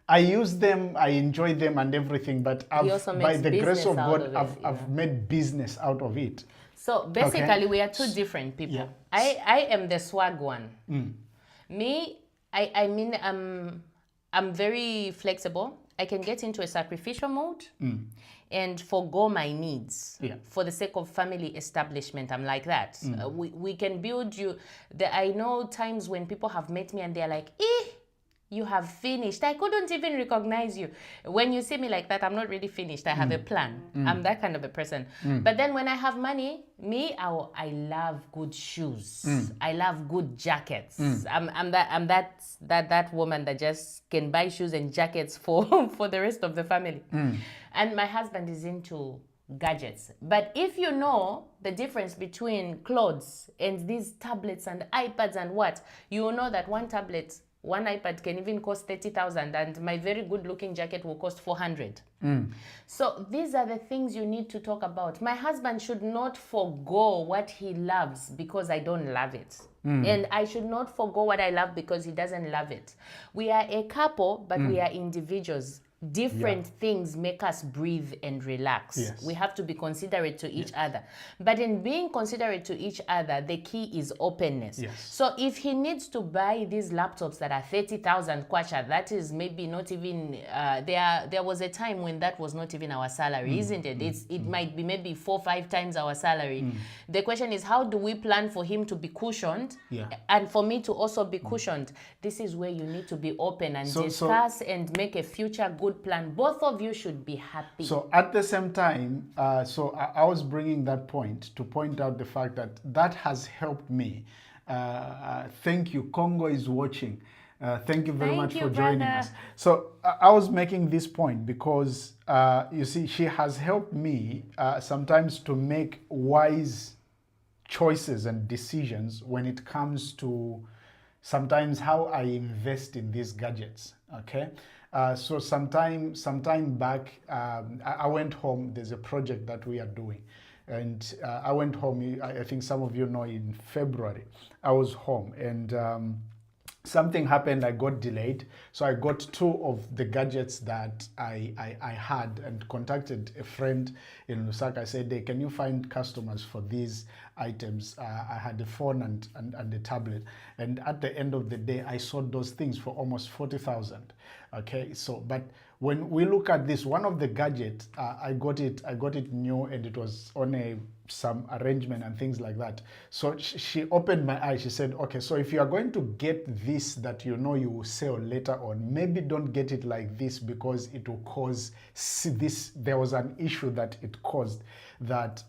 I use them, I enjoy them and everything, but by the grace of God, I've made business out of it. So basically, we are two different people. Yeah. I am the swag one. Me, I mean, I'm very flexible. I can get into a sacrificial mode and forgo my needs for the sake of family establishment. I'm like that. We can build you. I know times when people have met me and they're like, you have finished. I couldn't even recognize you. When you see me like that, I'm not really finished. I have a plan. I'm that kind of a person. But then when I have money, I love good shoes. I love good jackets. I'm that woman that just can buy shoes and jackets for the rest of the family. And my husband is into gadgets. But if you know the difference between clothes and these tablets and iPads and what, you will know that one iPad can even cost 30,000 and my very good looking jacket will cost 400. So these are the things you need to talk about. My husband should not forgo what he loves because I don't love it. And I should not forgo what I love because he doesn't love it. We are a couple, but we are individuals. Different things make us breathe and relax. Yes. We have to be considerate to each other. But in being considerate to each other, the key is openness. Yes. So if he needs to buy these laptops that are 30,000 kwacha, that is maybe not even, there was a time when that was not even our salary, isn't it? It might be maybe 4 or 5 times our salary. The question is, how do we plan for him to be cushioned and for me to also be cushioned? This is where you need to be open and discuss and make a future good plan. Both of you should be happy. So at the same time, I was bringing that point to point out the fact that has helped me. Thank you. Congo is watching. Thank you very much for joining us. So I was making this point because, you see, she has helped me sometimes to make wise choices and decisions when it comes to sometimes how I invest in these gadgets, okay? So sometime back, I went home. There's a project that we are doing. And I went home, I think some of you know, in February. I was home and something happened, I got delayed. So I got 2 of the gadgets that I had and contacted a friend in Lusaka. I said, hey, can you find customers for these items? I had a phone and a tablet. And at the end of the day, I sold those things for almost 40,000. Okay, so, but when we look at this, one of the gadgets, I got it new and it was on some arrangement and things like that. So she opened my eyes. She said, okay, so if you are going to get this that you know you will sell later on, maybe don't get it like this because it will cause this. There was an issue that it caused that,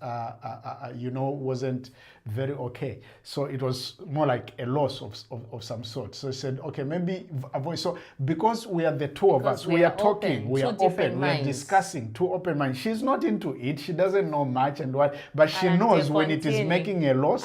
you know, wasn't very okay. So it was more like a loss of some sort. So I said, okay, maybe avoid. So because we are the two of us, we are talking, we are open, we are discussing, 2 open minds. She's not into it. She doesn't know much and what, but she knows when it is making a loss.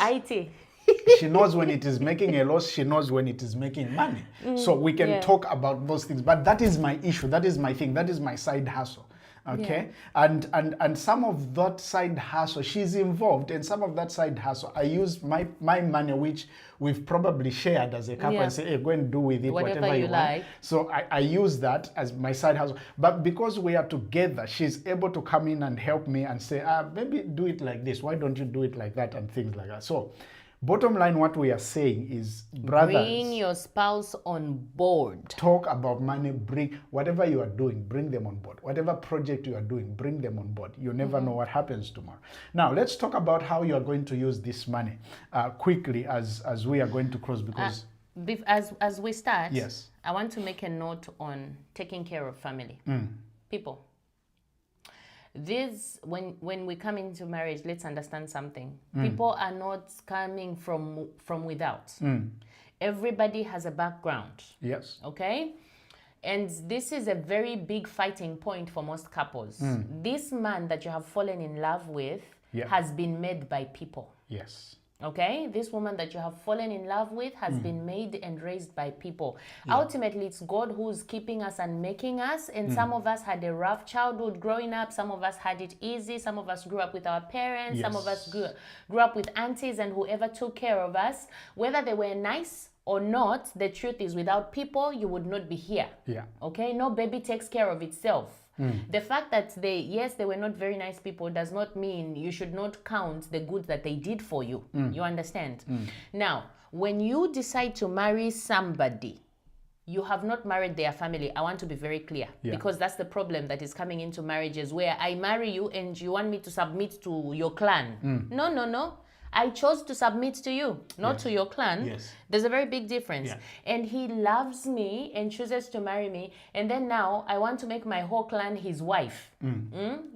She knows when it is making a loss. She knows when it is making money. So we can talk about those things. But that is my issue. That is my thing. That is my side hustle. Okay, and some of that side hustle, she's involved, and some of that side hustle, I use my money, which we've probably shared as a couple, and say, hey, go and do with it whatever you like. So I use that as my side hustle. But because we are together, she's able to come in and help me and say, maybe do it like this. Why don't you do it like that and things like that? So bottom line, what we are saying is, brothers, bring your spouse on board. Talk about money. Bring whatever you are doing, bring them on board. Whatever project you are doing, bring them on board. You never know what happens tomorrow. Now, let's talk about how you are going to use this money quickly as we are going to close, because as we start, yes, I want to make a note on taking care of family. People. This, when we come into marriage, let's understand something. People are not coming from without. Everybody has a background. Yes. Okay? And this is a very big fighting point for most couples. This man that you have fallen in love with has been made by people. Yes. Okay, this woman that you have fallen in love with has been made and raised by people. Ultimately, it's God who's keeping us and making us. And some of us had a rough childhood growing up. Some of us had it easy. Some of us grew up with our parents. Some of us grew up with aunties and whoever took care of us. Whether they were nice or not, the truth is, without people, you would not be here. Okay, no baby takes care of itself. The fact that they were not very nice people does not mean you should not count the good that they did for you. You understand? Now, when you decide to marry somebody, you have not married their family. I want to be very clear, because that's the problem that is coming into marriages, where I marry you and you want me to submit to your clan. No. I chose to submit to you, not to your clan. There's a very big difference. And he loves me and chooses to marry me. And then now I want to make my whole clan his wife.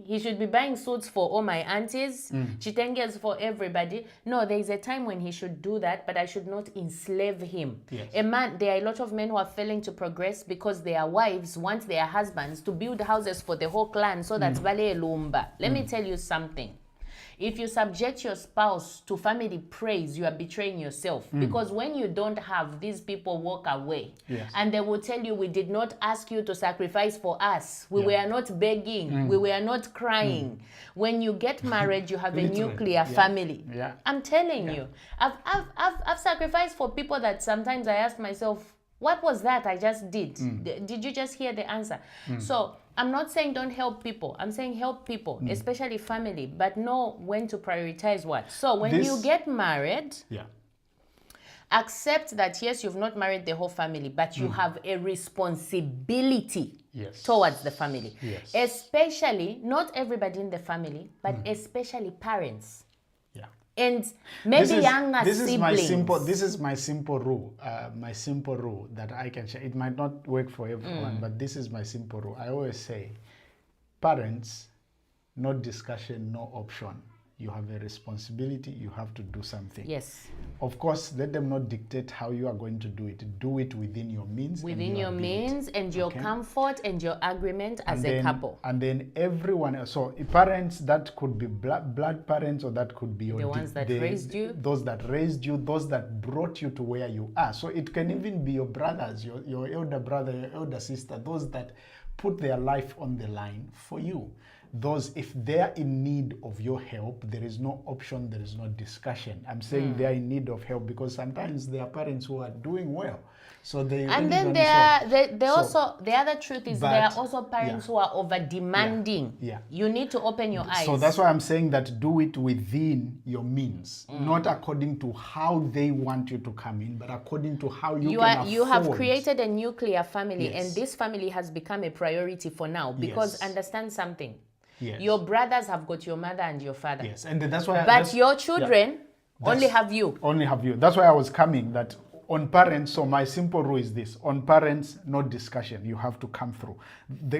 He should be buying suits for all my aunties, chitenges for everybody. No, there is a time when he should do that, but I should not enslave him. A man, there are a lot of men who are failing to progress because their wives want their husbands to build houses for the whole clan, so that's Vale Lumba. Let me tell you something. If you subject your spouse to family praise, you are betraying yourself. Because when you don't have, these people walk away. And they will tell you, we did not ask you to sacrifice for us. We were not begging. We were not crying. When you get married, you have a nuclear family. I'm telling you. I've sacrificed for people that sometimes I ask myself, what was that I just did? Did you just hear the answer? So I'm not saying don't help people. I'm saying help people, especially family, but know when to prioritize what. So when you get married, accept that, yes, you've not married the whole family, but you have a responsibility towards the family. Especially, not everybody in the family, but especially parents. And maybe younger siblings. This is my simple rule. My simple rule that I can share. It might not work for everyone, but this is my simple rule. I always say, parents, no discussion, no option. You have a responsibility. You have to do something. Yes. Of course, let them not dictate how you are going to do it. Do it within your means. Within your means and your comfort and your agreement as a couple. And then everyone else. So parents, that could be blood parents, or that could be the ones that raised you. Those that raised you, those that brought you to where you are. So it can even be your brothers, your elder brother, your elder sister, those that put their life on the line for you. Those, if they're in need of your help, there is no option, there is no discussion. I'm saying they're in need of help because sometimes there are parents who are doing well. So they and then the other truth is there are also parents who are over demanding. You need to open your eyes. So that's why I'm saying that do it within your means, not according to how they want you to come in, but according to how you can afford. You have created a nuclear family, and this family has become a priority for now, because understand something. Your brothers have got your mother and your father. And that's why. But your children only have you. Only have you. That's why I was coming that on parents. So my simple rule is this: on parents, no discussion. You have to come through.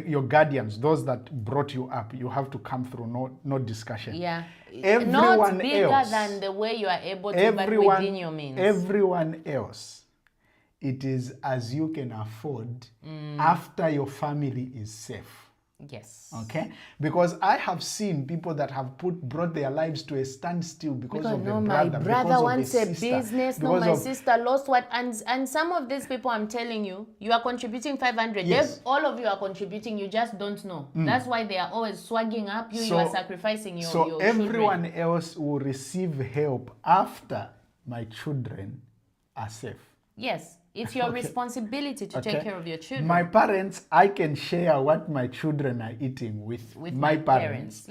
Your guardians, those that brought you up, you have to come through. No discussion. Everyone not bigger else, than the way you are able to, but within your means. Everyone else, it is as you can afford after your family is safe. Okay, because I have seen people that have brought their lives to a standstill because of a brother. My brother wants a business. No, my sister lost what, and some of these people, I'm telling you, you are contributing 500. All of you are contributing. You just don't know. That's why they are always swagging up. You are sacrificing your. So your everyone children. else will receive help after my children are safe. Yes. It's your responsibility to take care of your children. My parents, I can share what my children are eating with my parents.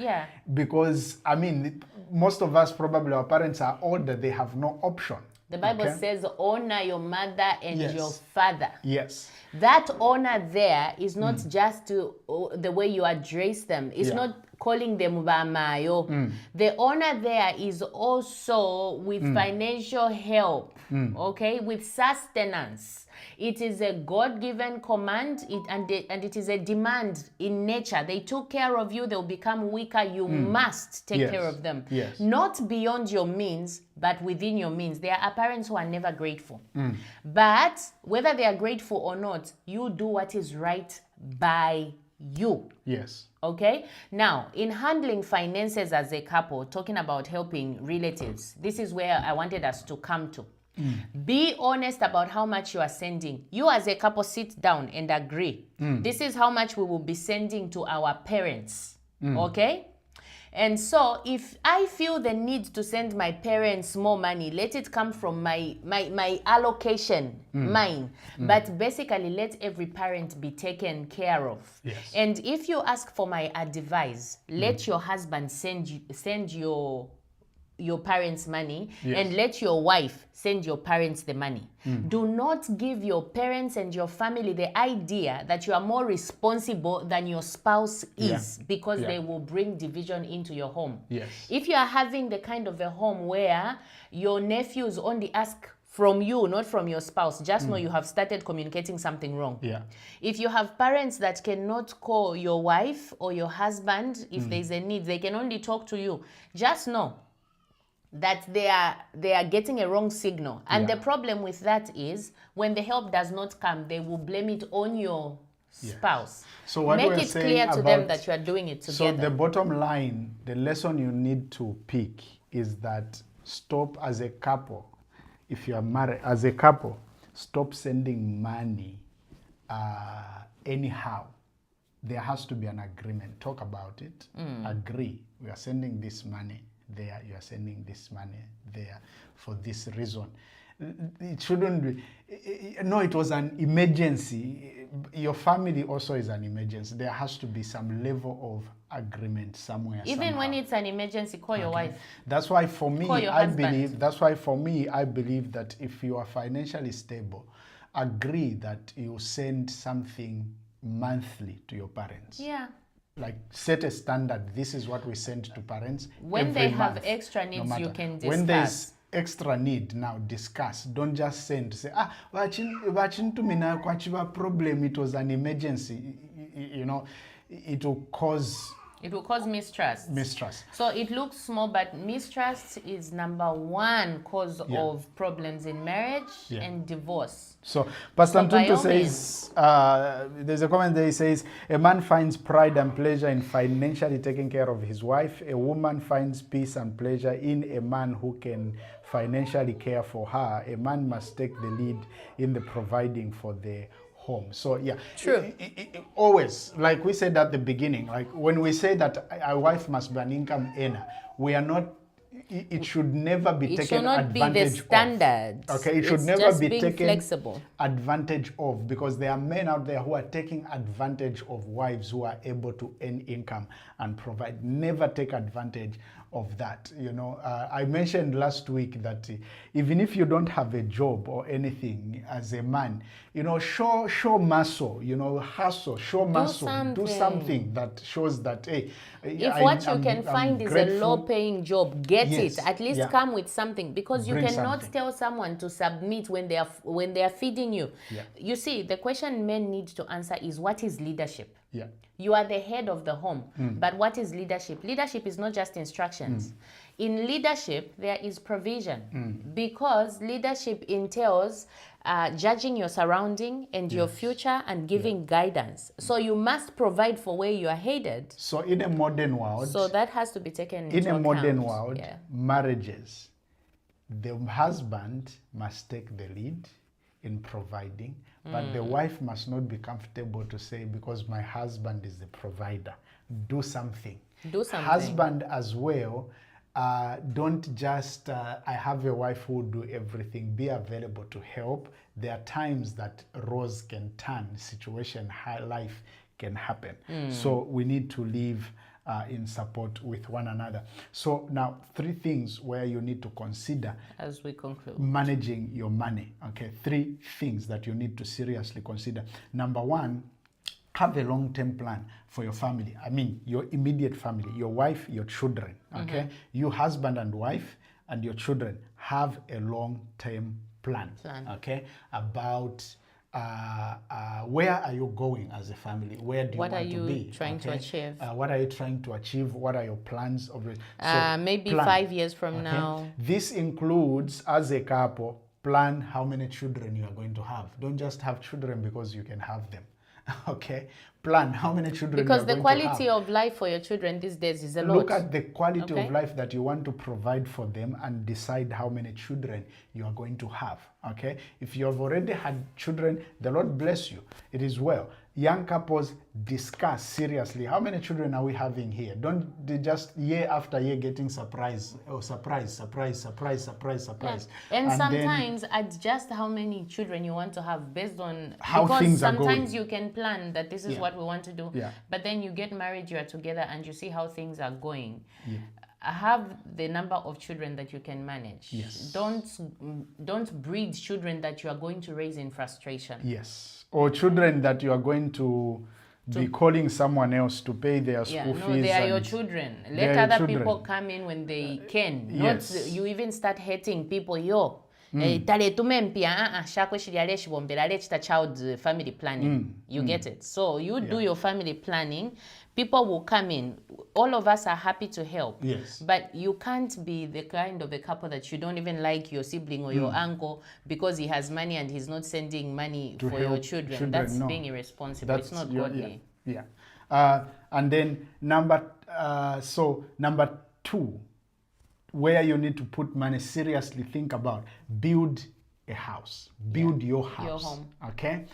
Because, I mean, most of us probably, our parents are older. They have no option. The Bible says, honor your mother and your father. That honor there is not just the way you address them. It's not calling them Bamayo. The honor there is also with financial help, okay, with sustenance. It is a God-given command, and it is a demand in nature. They took care of you, they'll become weaker. You must take care of them. Not beyond your means, but within your means. There are parents who are never grateful. But whether they are grateful or not, you do what is right by you. Yes. Okay? Now, in handling finances as a couple, talking about helping relatives, this is where I wanted us to come to. Be honest about how much you are sending. You as a couple sit down and agree. This is how much we will be sending to our parents. Okay? And so if I feel the need to send my parents more money, let it come from my allocation, mine. But basically, let every parent be taken care of. Yes. And if you ask for my advice, let your husband send your parents money, and let your wife send your parents the money. Do not give your parents and your family the idea that you are more responsible than your spouse is, because they will bring division into your home. Yes. If you are having the kind of a home where your nephews only ask from you, not from your spouse, just know you have started communicating something wrong. Yeah. If you have parents that cannot call your wife or your husband if there's a need, they can only talk to you, just know that they are getting a wrong signal. And the problem with that is when the help does not come, they will blame it on your spouse. So what make we're it saying clear to about, them that you are doing it together. So the bottom line, the lesson you need to pick is that stop as a couple. If you are married as a couple, stop sending money anyhow. There has to be an agreement. Talk about it. Agree. We are sending this money there, you are sending this money there for this reason. It shouldn't be, no, it was an emergency. Your family also is an emergency. There has to be some level of agreement somewhere. Even when it's an emergency, call your wife. That's why for me, I believe that if you are financially stable, agree that you send something monthly to your parents. Yeah. Like set a standard. This is what we send to parents. When they have extra needs, you can discuss. When there's extra need, now discuss. Don't just send. Say, watching to me now, problem. It was an emergency. You know, it will cause mistrust. So it looks small, but mistrust is number one cause of problems in marriage and divorce. So Pastor Antonio says, there's a comment there, he says, a man finds pride and pleasure in financially taking care of his wife. A woman finds peace and pleasure in a man who can financially care for her. A man must take the lead in the providing for the home. So yeah, true. Always, like we said at the beginning, like when we say that a wife must be an income earner, we are not. It should never be taken advantage of. Be the standard. Okay, it should never be taken flexible advantage of, because there are men out there who are taking advantage of wives who are able to earn income and provide. Never take advantage of that. You know, I mentioned last week that even if you don't have a job or anything as a man, you know, show muscle, you know, hustle, show muscle, do something that shows that, hey, if what you can find is a low-paying job, get it. At least come with something, because you cannot tell someone to submit when they are feeding you. You see, the question men need to answer is, what is leadership? You are the head of the home, but what is leadership? Leadership is not just instructions. In leadership, there is provision, because leadership entails judging your surrounding and your future and giving guidance. So you must provide for where you are headed. So in a modern world, so that has to be taken into account. In a modern world, marriages, the husband must take the lead in providing, but the wife must not be comfortable to say, because my husband is the provider, do something. Husband as well, don't just, I have a wife who will do everything. Be available to help. There are times that roles can turn, life can happen. So we need to live in support with one another. So now 3 things where you need to consider as we conclude managing your money. Okay, 3 things that you need to seriously consider. Number 1, have a long-term plan for your family. I mean, your immediate family, your wife, your children. Okay, you husband and wife and your children, have a long-term plan. Okay, about where are you going as a family? Where do you want to be? What are you trying to achieve? What are you trying to achieve? What are your plans? Maybe 5 years from now. This includes, as a couple, plan how many children you are going to have. Don't just have children because you can have them. Okay? Plan how many children because you're the going to have. quality of life for your children these days is a lot. Look at the quality of life that you want to provide for them and decide how many children you are going to have. Okay? If you have already had children, the Lord bless you. It is well. Young couples, discuss seriously. How many children are we having here? Don't they just year after year getting surprise. Yeah. And sometimes adjust how many children you want to have based on how because things are sometimes going. You can plan that this is what we want to do. Yeah. But then you get married, you are together, and you see how things are going. Yeah. Have the number of children that you can manage. Yes. Don't breed children that you are going to raise in frustration. Yes. Or children that you are going to be calling someone else to pay their school fees. No, they are your children. Let other people come in when they can. Yes. Not you even start hating people. Tale tumempia shakwe shiliale shibombela chita child family planning. You get it. So you do your family planning. People will come in. All of us are happy to help. Yes. But you can't be the kind of a couple that you don't even like your sibling or your uncle because he has money and he's not sending money for your children. That's being irresponsible. It's not godly. Yeah. And then number 2, where you need to put money, seriously think about, build a house. Build your house. Your home. Okay?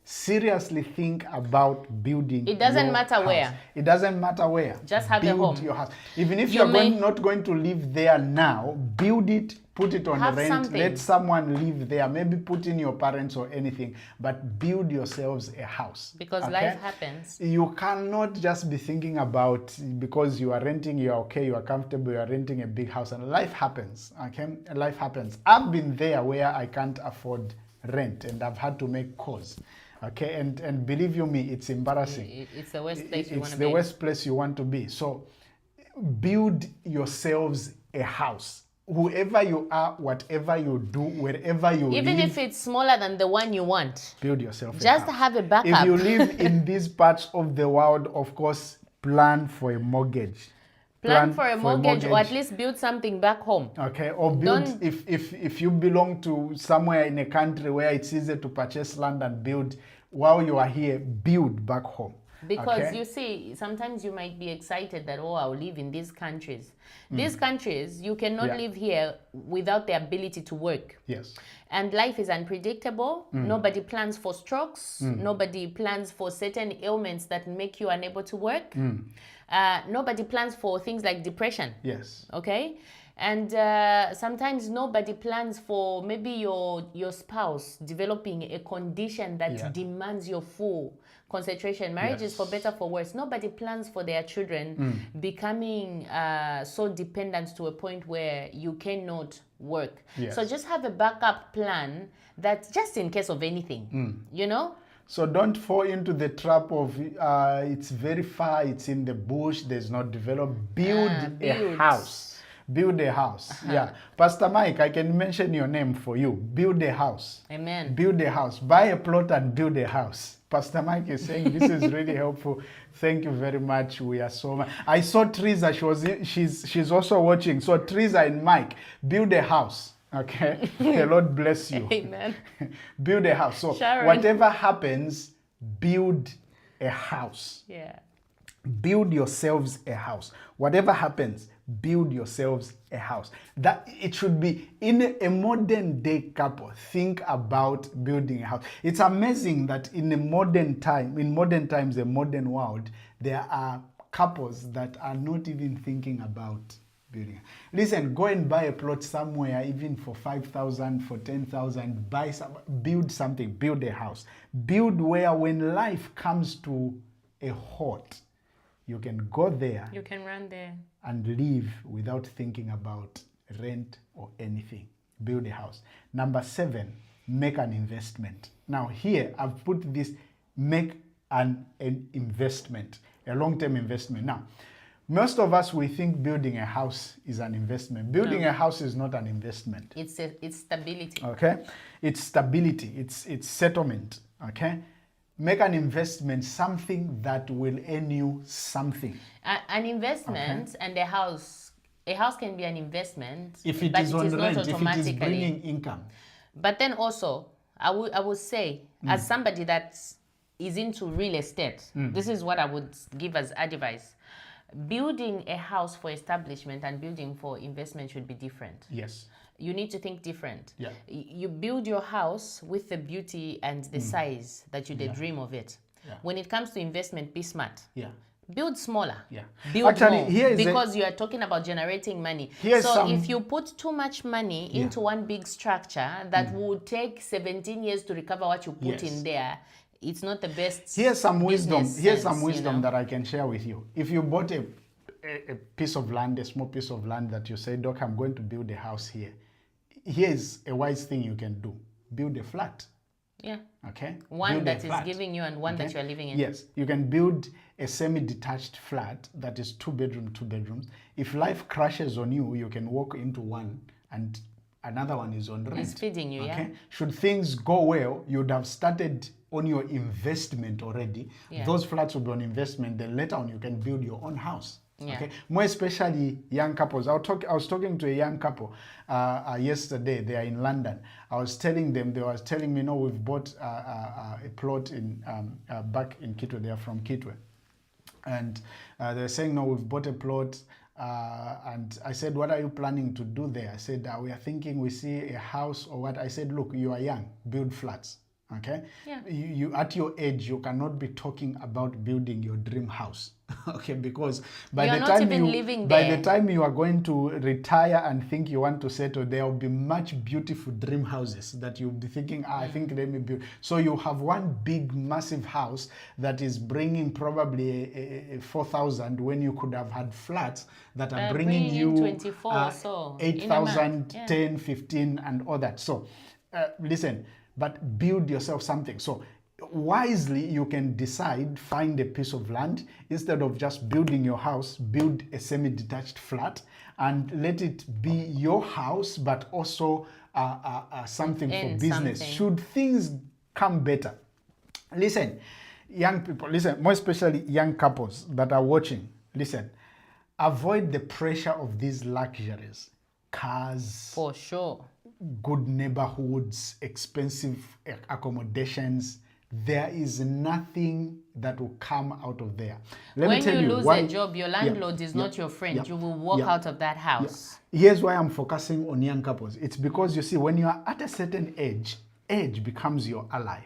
Seriously think about building. It doesn't matter house. where. It doesn't matter where. Just have a home. Build your house. Even if you're not going to live there now, build it, put it on rent, something. let someone live there, maybe put in your parents or anything, but build yourselves a house. Because life happens. You cannot just be thinking about, because you are renting, you are okay, you are comfortable, you are renting a big house, and life happens, okay? Life happens. I've been there where I can't afford rent, and I've had to make calls. Okay, and believe you me, it's embarrassing. It's the worst place you want to be. It's the worst place you want to be. So build yourselves a house. Whoever you are, whatever you do, wherever you live. Even if it's smaller than the one you want. Build yourself a house. Just have a backup. If you live in these parts of the world, of course, plan for a mortgage. Plan for a mortgage, or at least build something back home. Okay, or build, if you belong to somewhere in a country where it's easy to purchase land and build, while you are here, build back home. Because you see, sometimes you might be excited that, I'll live in these countries. These countries, you cannot live here without the ability to work. Yes. And life is unpredictable. Nobody plans for strokes. Nobody plans for certain ailments that make you unable to work. Nobody plans for things like depression. Yes. Okay? And sometimes nobody plans for maybe your spouse developing a condition that demands your full concentration. Marriage is for better, for worse. Nobody plans for their children becoming so dependent to a point where you cannot work. Yes. So just have a backup plan that just in case of anything, you know? So don't fall into the trap of it's very far, it's in the bush, there's not developed. Build a house. Build a house. Yeah. Pastor Mike, I can mention your name for you. Build a house. Amen. Build a house. Buy a plot and build a house. Pastor Mike is saying this is really helpful. Thank you very much. We are so much. I saw Teresa. She's also watching. So Teresa and Mike, build a house. Okay. The Lord bless you. Amen. Build a house. So Sharon. Whatever happens, build a house. Yeah. Build yourselves a house. Whatever happens, build yourselves a house. That it should be in a modern day couple. Think about building a house. It's amazing that in modern times, a modern world, there are couples that are not even thinking about building. Listen, go and buy a plot somewhere, even for 5,000, for 10,000. Build something. Build a house. Build where when life comes to a halt, you can go there. You can run there. And live without thinking about rent or anything. Build a house. Number 7, make an investment. Now here, I've put this, make an investment, a long-term investment. Now, most of us, we think building a house is an investment. Building a house is not an investment. It's stability. Okay? It's stability. It's settlement. Okay? Make an investment, something that will earn you something. An investment and a house can be an investment if it is on rent, if it is bringing income. But then also, I would say, as somebody that is into real estate, this is what I would give as advice. Building a house for establishment and building for investment should be different. Yes. You need to think different. Yeah. You build your house with the beauty and the size that you dream of it. Yeah. When it comes to investment, be smart. Yeah. Build smaller. Yeah. Build Actually, more, because you are talking about generating money. So if you put too much money into one big structure that would take 17 years to recover what you put in there, it's not the best. Here's some wisdom. Here's some wisdom, you know? that I can share with you. If you bought a piece of land, a small piece of land that you say, Doc, I'm going to build a house here. Here's a wise thing you can do. Build a flat. Yeah. Okay. One that is giving you and one that you are living in. Yes. You can build a semi-detached flat that is 2 bedrooms. If life crashes on you, you can walk into one and another one is on rent. It's feeding you, okay? Should things go well, you'd have started on your investment already. Yeah. Those flats will be on investment. Then later on, you can build your own house. Yeah. Okay. More especially young couples. I was talking to a young couple yesterday. They are in London. I was telling them. They was telling me, no, we've bought a plot in back in Kitwe. They are from Kitwe, and they're saying, no, we've bought a plot. And I said, what are you planning to do there? I said, we are thinking we see a house or what. I said, look, you are young. Build flats. Okay. Yeah. You at your age, you cannot be talking about building your dream house. Okay, because by the time you are going to retire and think you want to settle, there will be much beautiful dream houses that you'll be thinking, I think let me build. So you have one big massive house that is bringing probably a 4,000 when you could have had flats that are bringing you 24 8,000, 10, 15 and all that. So listen, but build yourself something. So wisely, you can decide, find a piece of land. Instead of just building your house, build a semi-detached flat and let it be your house, but also something for business. Should things come better? Listen, young people, listen, more especially young couples that are watching, listen, avoid the pressure of these luxuries. Cars. For sure. Good neighborhoods, expensive accommodations. There is nothing that will come out of there. When you lose a job, your landlord is not your friend. You will walk out of that house. Here's why I'm focusing on young couples. It's because, you see, when you are at a certain age becomes your ally.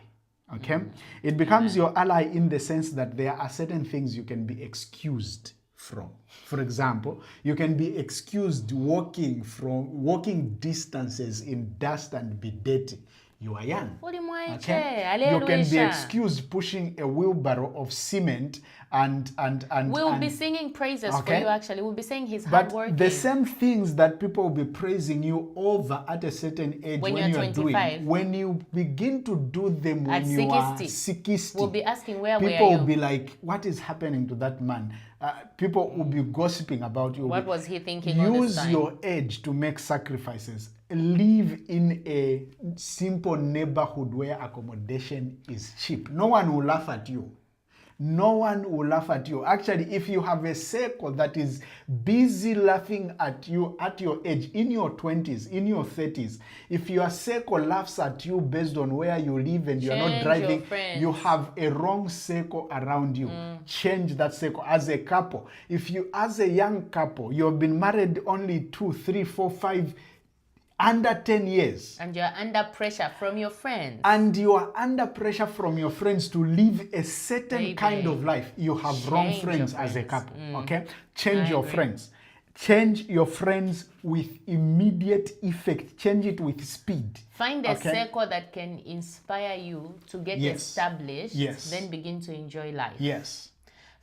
Okay? It becomes your ally in the sense that there are certain things you can be excused from. For example, you can be excused walking distances in dust and be dirty. You are young. Okay? You can be excused pushing a wheelbarrow of cement and we'll be singing praises for you. Actually, we'll be saying he's hardworking. But the same things that people will be praising you over at a certain age when you are 25. Doing, when you begin to do them when you are 60, we'll be asking where people will be like, what is happening to that man? People will be gossiping about you. What was he thinking? Use your age to make sacrifices. Live in a simple neighborhood where accommodation is cheap. No one will laugh at you. No one will laugh at you. Actually, if you have a circle that is busy laughing at you at your age, in your 20s, in your 30s, if your circle laughs at you based on where you live and you're not driving, you have a wrong circle around you. Change that circle. As a couple, if you, as a young couple, you've been married only 2, 3, 4, 5, under 10 years. And you're under pressure from your friends. And you are under pressure from your friends to live a certain kind of life. You have wrong friends as a couple. Okay? Change your friends. Change your friends with immediate effect. Change it with speed. Find a circle that can inspire you to get established. Then begin to enjoy life. Yes.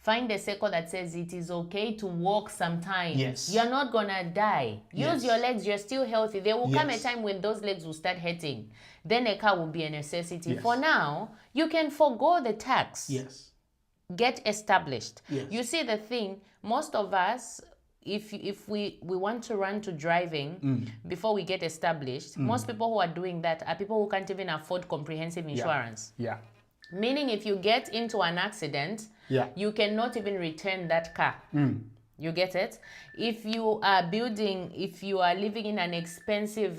Find a circle that says it is okay to walk sometimes. You're not gonna die. Use your legs, you're still healthy. There will come a time when those legs will start hurting. Then a car will be a necessity. For now, you can forego the tax. Get established. You see the thing, most of us, if we want to run to driving before we get established, most people who are doing that are people who can't even afford comprehensive insurance. Meaning if you get into an accident, you cannot even return that car. You get it? If you are living in an expensive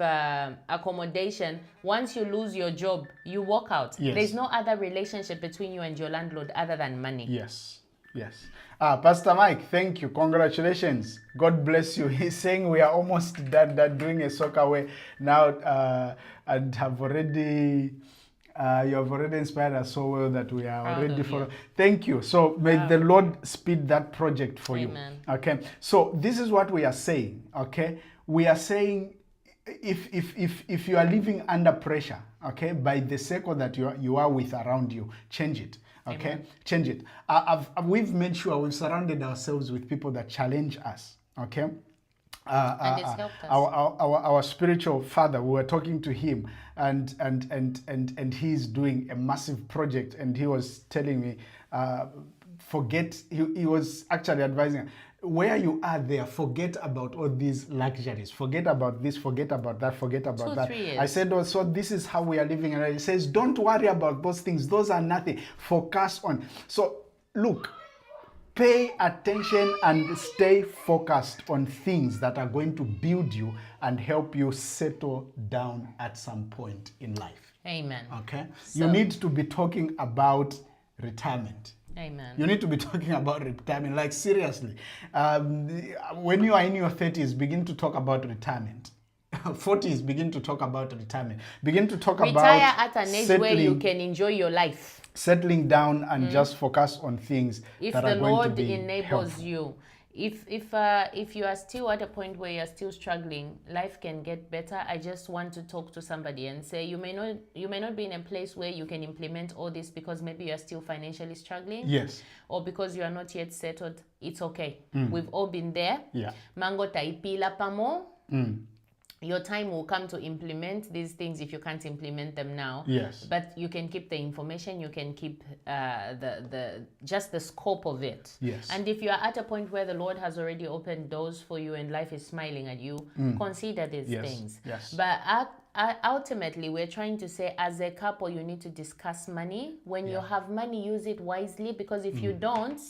accommodation, once you lose your job, you walk out. Yes. There's no other relationship between you and your landlord other than money. Yes. Yes. Pastor Mike, thank you. Congratulations. God bless you. He's saying we are almost done doing a soccer way now, and have already... you have already inspired us so well that we are already following. Thank you. So may the Lord speed that project for Amen. you. Okay. So this is what we are saying. Okay. We are saying if you are living under pressure, okay, by the circle that you are with around you, change it. Okay. Amen. Change it. We've made sure we've surrounded ourselves with people that challenge us. Okay. And it's helped us. Our spiritual father, we were talking to him, and he's doing a massive project, and he was telling me, he was actually advising, where you are there, forget about all these luxuries, forget about this, forget about that, forget about that. 3 years. I said, oh, so this is how we are living, and he says, don't worry about those things, those are nothing, focus on. So look, pay attention and stay focused on things that are going to build you and help you settle down at some point in life. Amen. Okay? So, you need to be talking about retirement. Amen. You need to be talking about retirement. Like, seriously. When you are in your 30s, begin to talk about retirement. 40s, begin to talk about retirement. Begin to talk about retire at an age where you can enjoy your life. Settling down and just focus on things that are going to be If the Lord enables helpful. you, if you are still at a point where you're still struggling, life can get better. I just want to talk to somebody and say you may not be in a place where you can implement all this because maybe you are still financially struggling. Yes. Or because you are not yet settled. It's okay. We've all been there. Yeah. Mango taipila pamo. Your time will come to implement these things if you can't implement them now. Yes. But you can keep the information, you can keep just the scope of it. Yes. And if you are at a point where the Lord has already opened doors for you and life is smiling at you, consider these things. Yes. But ultimately, we're trying to say as a couple, you need to discuss money. When you have money, use it wisely, because if you don't,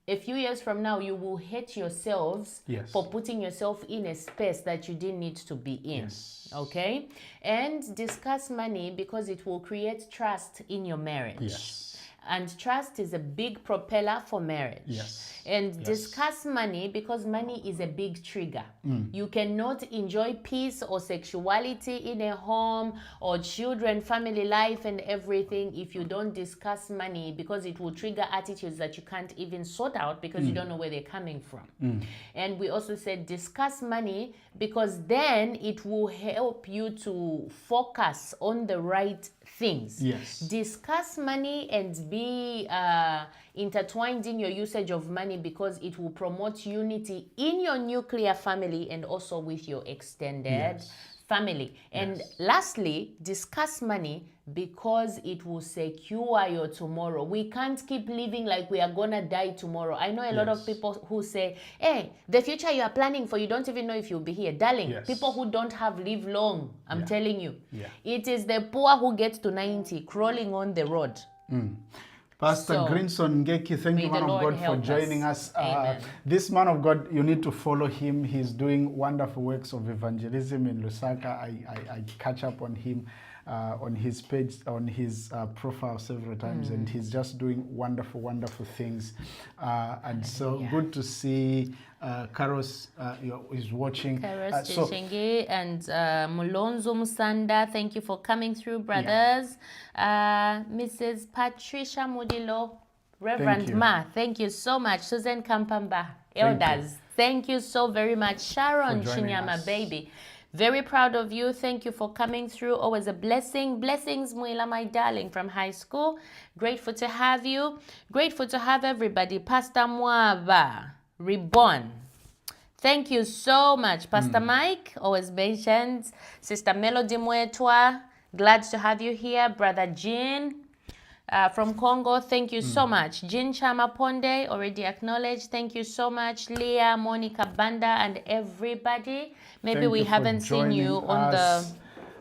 a few years from now, you will hate yourselves for putting yourself in a space that you didn't need to be in. Yes. Okay? And discuss money because it will create trust in your marriage. Yes. And trust is a big propeller for marriage. Yes. And discuss money because money is a big trigger. You cannot enjoy peace or sexuality in a home or children, family life and everything if you don't discuss money, because it will trigger attitudes that you can't even sort out because you don't know where they're coming from. And we also said discuss money because then it will help you to focus on the right things. Yes. Discuss money and be intertwined in your usage of money because it will promote unity in your nuclear family and also with your extended family. And lastly, discuss money because it will secure your tomorrow. We can't keep living like we are gonna die tomorrow. I know a lot of people who say, hey, the future you are planning for, you don't even know if you'll be here. Darling, people who don't have live long, I'm telling you. It is the poor who get to 90 crawling on the road. Pastor Grinson Ngeki, thank you, man of God, for joining us. This man of God, you need to follow him. He's doing wonderful works of evangelism in Lusaka. I catch up on him on his page, on his profile several times, and he's just doing wonderful, wonderful things. And so good to see Karos is watching. Karos Chishenge and Mulonzo Musanda, thank you for coming through, brothers. Mrs. Patricia Mudilo, Reverend Ma, thank you so much. Susan Kampamba, elders, thank you so very much. Sharon Chinyama, baby. Very proud of you. Thank you for coming through. Always a blessing. Blessings, Muila, my darling, from high school. Grateful to have you. Grateful to have everybody. Pastor Mwava, Reborn. Thank you so much. Pastor Mike, always mentioned. Sister Melody Mwetwa, glad to have you here. Brother Jean from Congo, thank you so much. Jean Chama Ponde, already acknowledged. Thank you so much. Leah, Monica Banda, and everybody. Maybe we haven't seen you on the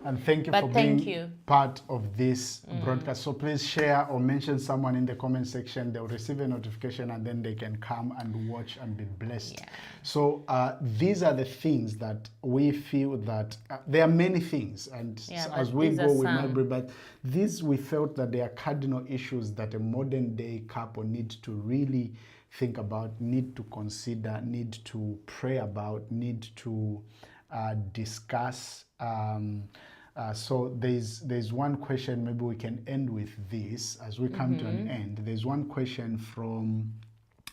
And thank you for being part of this broadcast. So please share or mention someone in the comment section. They'll receive a notification and then they can come and watch and be blessed. So these are the things that we feel that there are many things, and as we go we might be, but these we felt that they are cardinal issues that a modern day couple need to really think about, need to consider, need to pray about, need to discuss. So there's one question, maybe we can end with this as we come to an end. There's one question from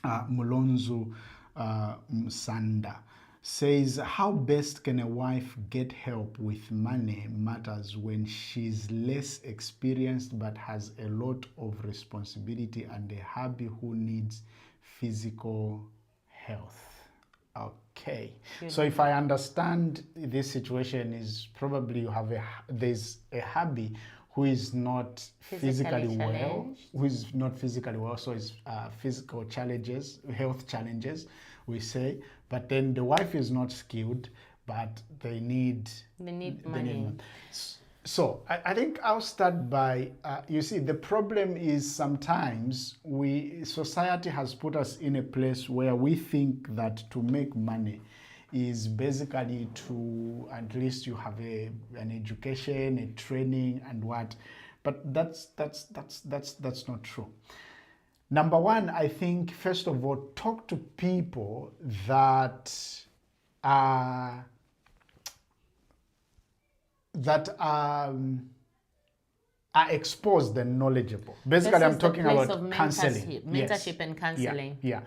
Mulonzo Msanda. Says, how best can a wife get help with money matters when she's less experienced but has a lot of responsibility and a hubby who needs physical health? Okay. So if I understand, this situation is probably there's a hubby who is not physically well, so it's physical challenges, health challenges, we say. But then the wife is not skilled, but they need money. So I think I'll start by, you see, the problem is sometimes society has put us in a place where we think that to make money is basically to, at least you have an education, a training and what, but that's not true. Number one, I think, first of all, talk to people that are exposed and knowledgeable. Basically, I'm talking about counseling. Mentorship and counseling. Yeah.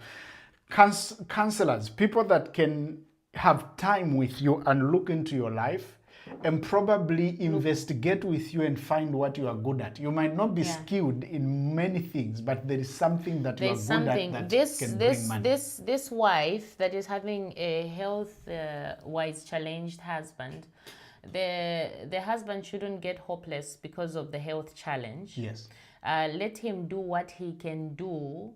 Counselors, people that can have time with you and look into your life and probably investigate with you and find what you are good at. You might not be skilled in many things, but there is something that you are good at that can bring money. This wife that is having a health-wise challenged husband, the husband shouldn't get hopeless because of the health challenge. Yes. Let him do what he can do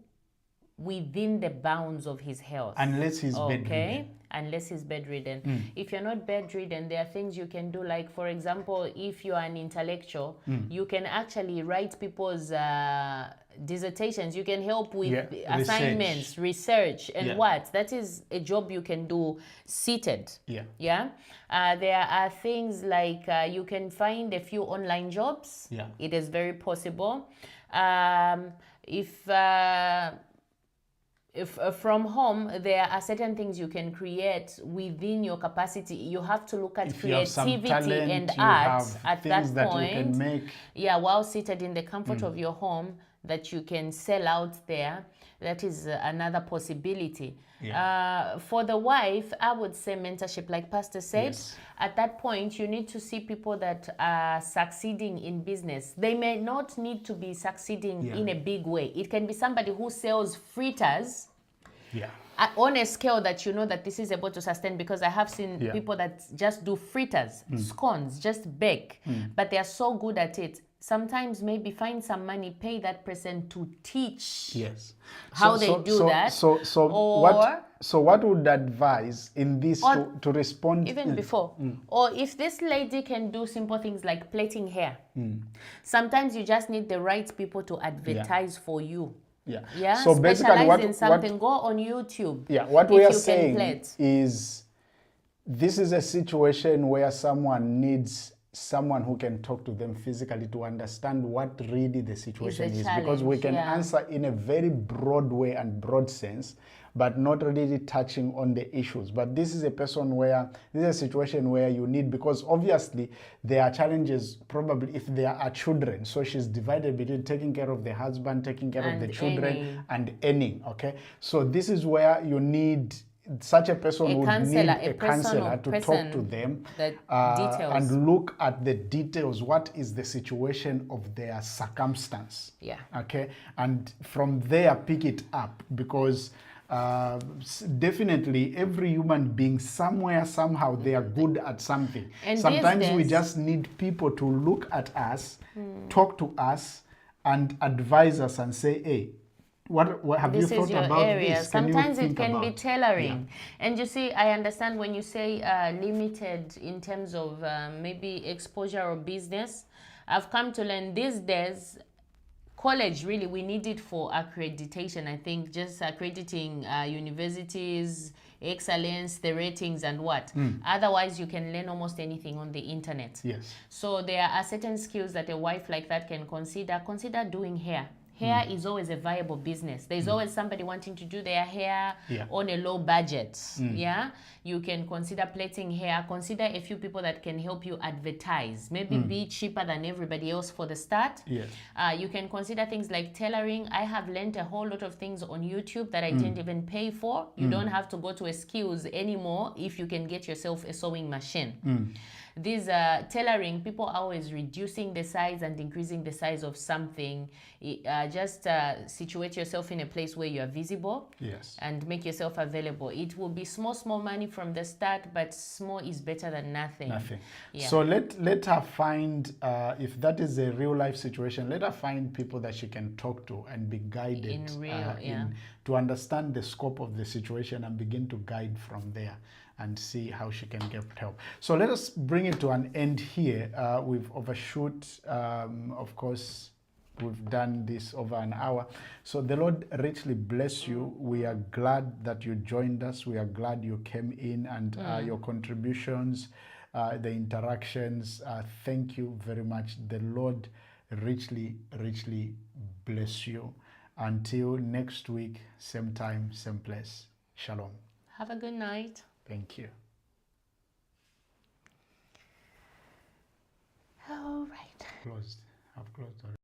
within the bounds of his health. Unless he's bedridden. Unless he's bedridden. If you're not bedridden, there are things you can do. Like, for example, if you are an intellectual, you can actually write people's dissertations. You can help with assignments, research, and what. That is a job you can do seated. There are things like you can find a few online jobs. It is very possible. If from home, there are certain things you can create within your capacity. You have to look at creativity and art at that point. You can make. While seated in the comfort of your home, that you can sell out there. That is another possibility. For the wife, I would say mentorship, like Pastor said. At that point, you need to see people that are succeeding in business. They may not need to be succeeding in a big way. It can be somebody who sells fritters on a scale that you know that this is able to sustain, because I have seen people that just do fritters, scones, just bake, but they are so good at it. Sometimes maybe find some money, pay that person to teach how they do that. So what would advise in this to respond? Even before. Or if this lady can do simple things like plaiting hair, sometimes you just need the right people to advertise for you. So basically, specialize in something, go on YouTube. What we are saying is, this is a situation where someone needs someone who can talk to them physically to understand what really the situation is, because we can answer in a very broad way and broad sense, but not really touching on the issues. But this is a situation where you need, because obviously there are challenges, probably if there are children. So she's divided between taking care of the husband, taking care of the children, and earning. Okay, so this is where you need such a person would need a counselor to talk to them and look at the details. What is the situation of their circumstance? Okay, and from there pick it up, because definitely every human being somewhere, somehow, they are good at something. And sometimes we just need people to look at us, talk to us, and advise us and say, hey, What have you thought about area. this? Sometimes it can be tailoring. Yeah. And you see, I understand when you say limited in terms of maybe exposure or business. I've come to learn these days, college, really, we need it for accreditation. I think just accrediting universities, excellence, the ratings and what. Otherwise, you can learn almost anything on the internet. Yes. So there are certain skills that a wife like that can consider. Consider doing hair. Hair is always a viable business. There's always somebody wanting to do their hair on a low budget. Yeah, you can consider plaiting hair. Consider a few people that can help you advertise. Maybe be cheaper than everybody else for the start. Yes. You can consider things like tailoring. I have learned a whole lot of things on YouTube that I didn't even pay for. You don't have to go to a skills anymore if you can get yourself a sewing machine. These tailoring, people are always reducing the size and increasing the size of something. Just situate yourself in a place where you are visible. Yes. And make yourself available. It will be small money from the start, but small is better than nothing. Yeah. So let her find, if that is a real life situation, let her find people that she can talk to and be guided to understand the scope of the situation and begin to guide from there and see how she can get help. So let us bring it to an end here. We've overshoot, of course. We've done this over an hour. So the Lord richly bless you. We are glad that you joined us. We are glad you came in and your contributions, the interactions. Thank you very much. The Lord richly bless you. Until next week, same time, same place. Shalom. Have a good night. Thank you. All right. Closed. I've closed already.